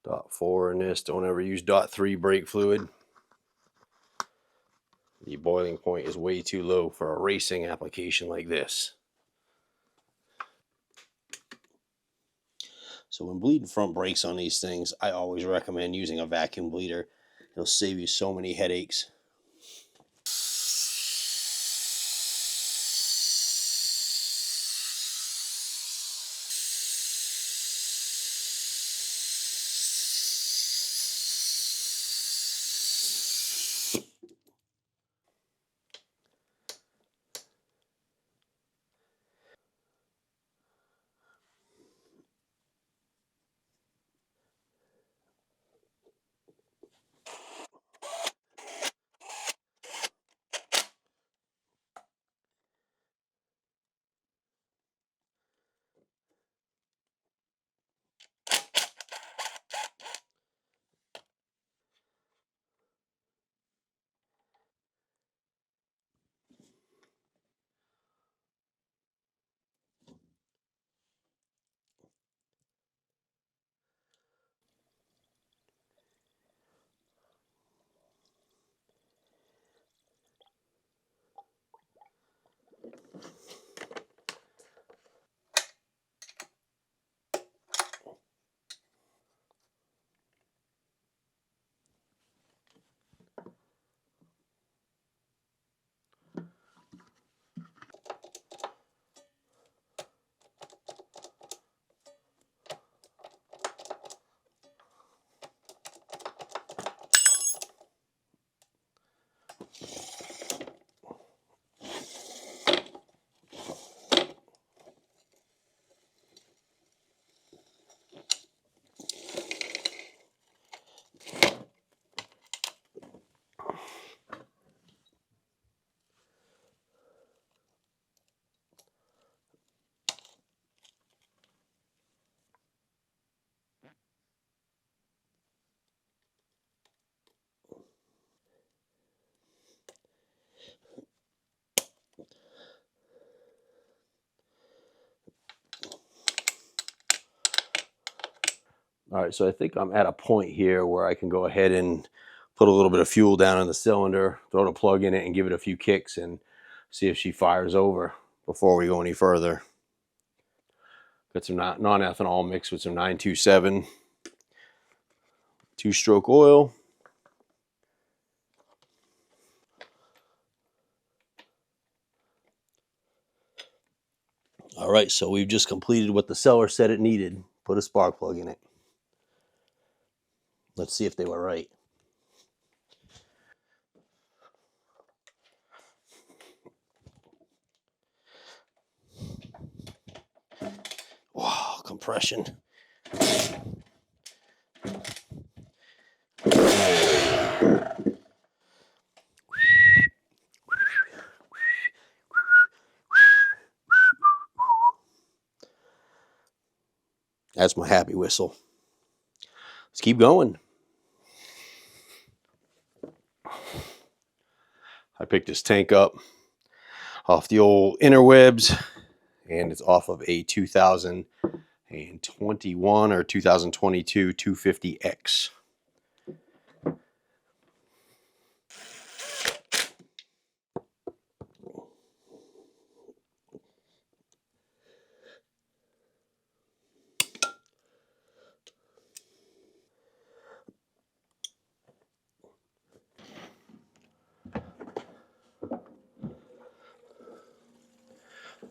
.4 in this. Don't ever use .3 brake fluid. The boiling point is way too low for a racing application like this. So when bleeding front brakes on these things, I always recommend using a vacuum bleeder. It'll save you so many headaches. All right, so I think I'm at a point here where I can go ahead and put a little bit of fuel down in the cylinder, throw the plug in it, and give it a few kicks and see if she fires over before we go any further. Got some non-ethanol mixed with some 927 two-stroke oil. All right, so we've just completed what the seller said it needed. Put a spark plug in it. Let's see if they were right. Wow, compression. That's my happy whistle. Let's keep going. I picked this tank up off the old interwebs, and it's off of a 2021 or 2022 250X.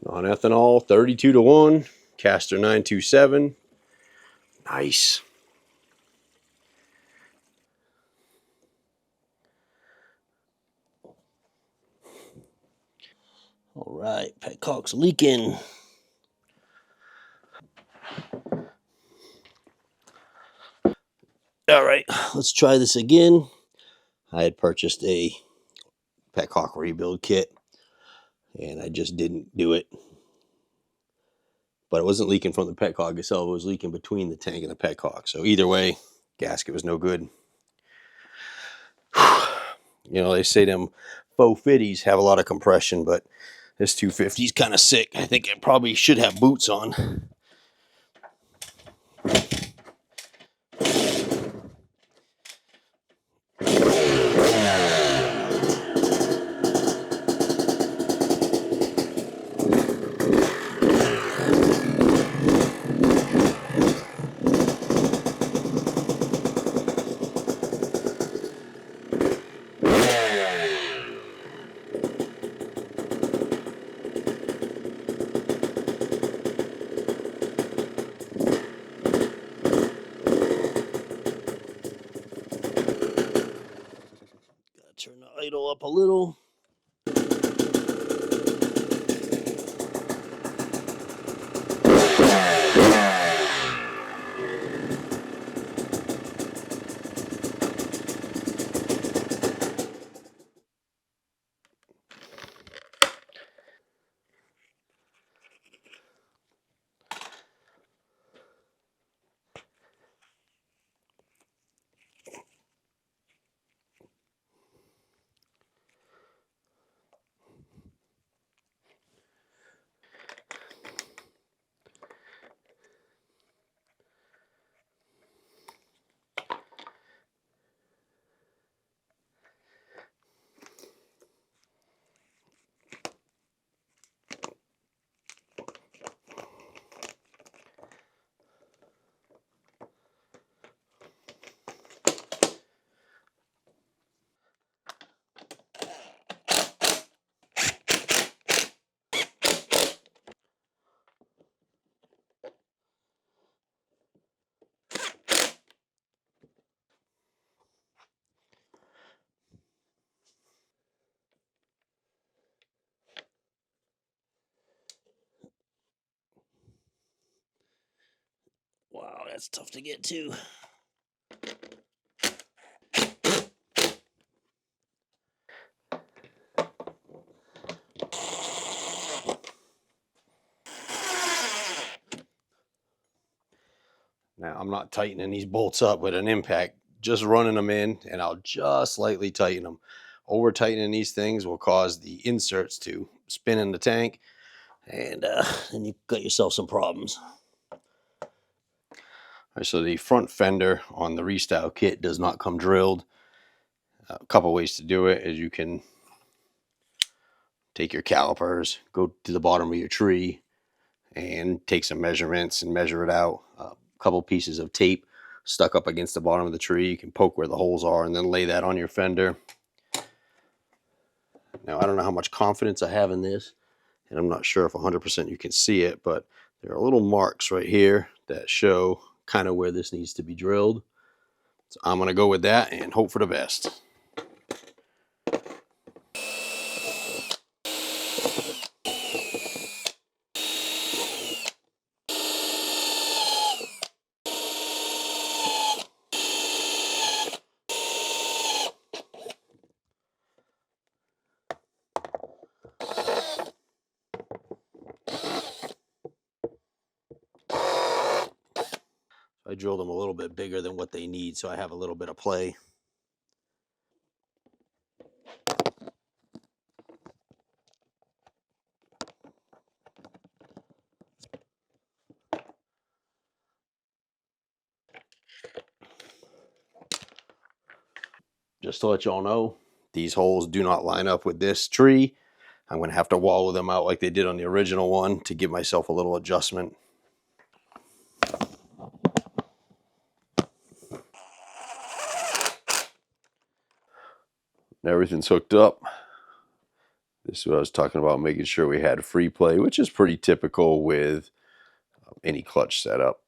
Non-ethanol, 32-to-1, Caster 927. Nice. All right, petcock's leaking. All right, let's try this again. I had purchased a petcock rebuild kit, and I just didn't do it. But it wasn't leaking from the petcock itself. It was leaking between the tank and the petcock. So either way, gasket was no good. You know, they say them faux fitties have a lot of compression, but this 250 is kind of sick. I think it probably should have boots on. Turn the idle up a little. Wow, that's tough to get to. Now, I'm not tightening these bolts up with an impact, just running them in, and I'll just slightly tighten them. Over tightening these things will cause the inserts to spin in the tank, and then you got yourself some problems. Right, so the front fender on the Restyle kit does not come drilled. A couple ways to do it is you can take your calipers, go to the bottom of your tree, and take some measurements and measure it out. A couple pieces of tape stuck up against the bottom of the tree. You can poke where the holes are and then lay that on your fender. Now, I don't know how much confidence I have in this, and I'm not sure if 100% you can see it, but there are little marks right here that show kind of where this needs to be drilled. So I'm going to go with that and hope for the best. I drilled them a little bit bigger than what they need, so I have a little bit of play. Just to let y'all know, these holes do not line up with this tree. I'm going to have to wallow them out like they did on the original one to give myself a little adjustment. Everything's hooked up. This is what I was talking about, making sure we had free play, which is pretty typical with any clutch setup.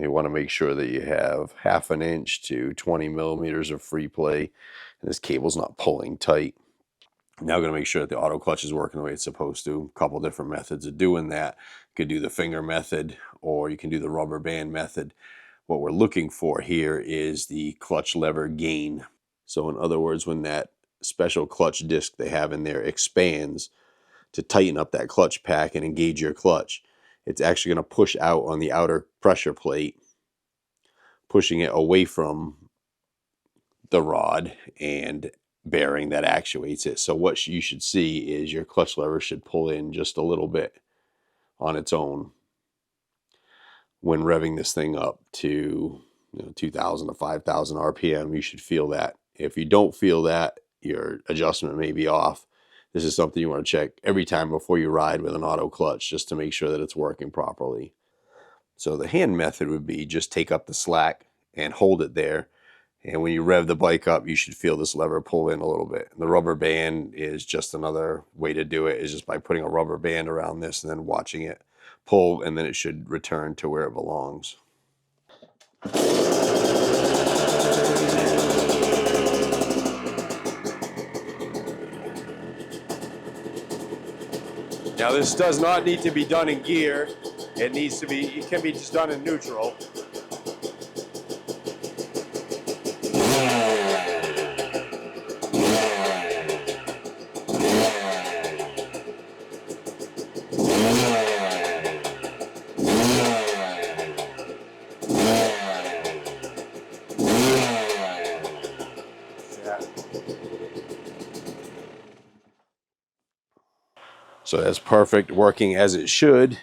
You want to make sure that you have 1/2 inch to 20 millimeters of free play, and this cable's not pulling tight. Now I'm going to make sure that the auto clutch is working the way it's supposed to. A couple different methods of doing that. You could do the finger method, or you can do the rubber band method. What we're looking for here is the clutch lever gain. So in other words, when that special clutch disc they have in there expands to tighten up that clutch pack and engage your clutch, it's actually going to push out on the outer pressure plate, pushing it away from the rod and bearing that actuates it. So what you should see is your clutch lever should pull in just a little bit on its own when revving this thing up to 2,000 to 5,000 RPM. You should feel that. If you don't feel that, your adjustment may be off. This is something you want to check every time before you ride with an auto clutch, just to make sure that it's working properly. So the hand method would be just take up the slack and hold it there. And when you rev the bike up, you should feel this lever pull in a little bit. The rubber band is just another way to do it, is just by putting a rubber band around this and then watching it pull, and then it should return to where it belongs. Now this does not need to be done in gear. It can be just done in neutral. So that's perfect, working as it should.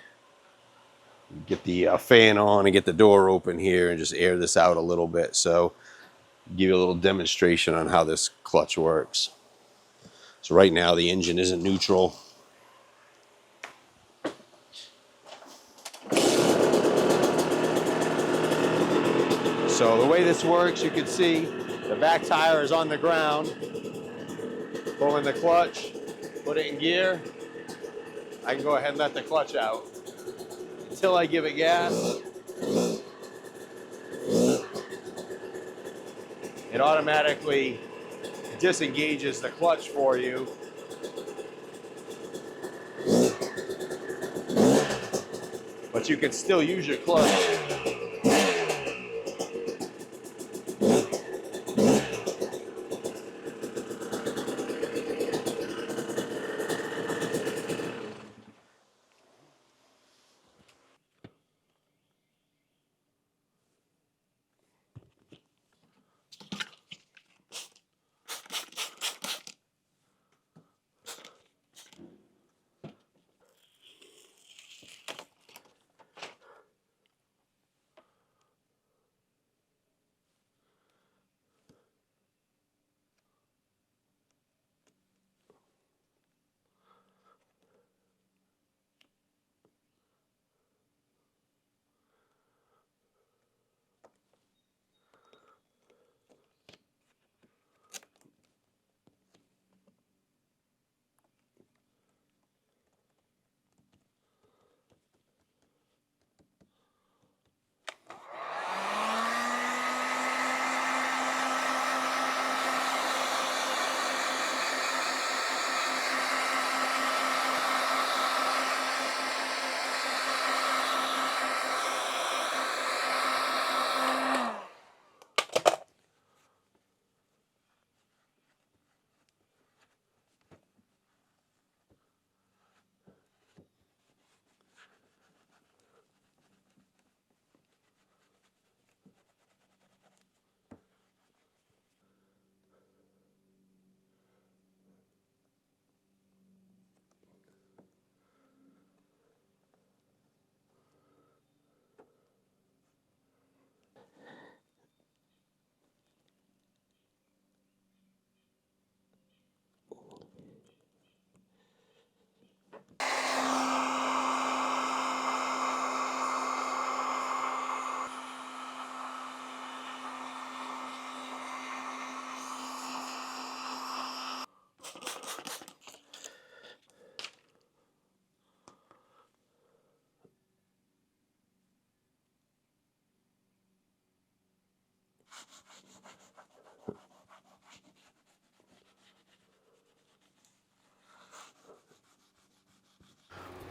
Get the fan on and get the door open here and just air this out a little bit. So give you a little demonstration on how this clutch works. So right now the engine isn't neutral. So the way this works, you can see the back tire is on the ground. Pulling the clutch, put it in gear. I can go ahead and let the clutch out. Until I give it gas, it automatically disengages the clutch for you. But you can still use your clutch.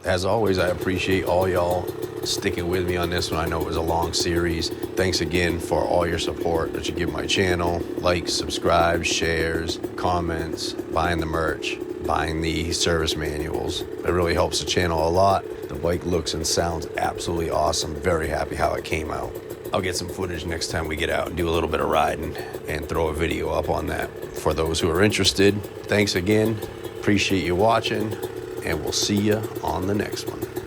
as always, I appreciate all y'all sticking with me on this one. I know it was a long series. Thanks again for all your support that you give my channel. Likes, subscribes, shares, comments, buying the merch, buying the service manuals. It really helps the channel a lot. The bike looks and sounds absolutely awesome. Very happy how it came out. I'll get some footage next time we get out and do a little bit of riding and throw a video up on that for those who are interested. Thanks again. Appreciate you watching, and we'll see you on the next one.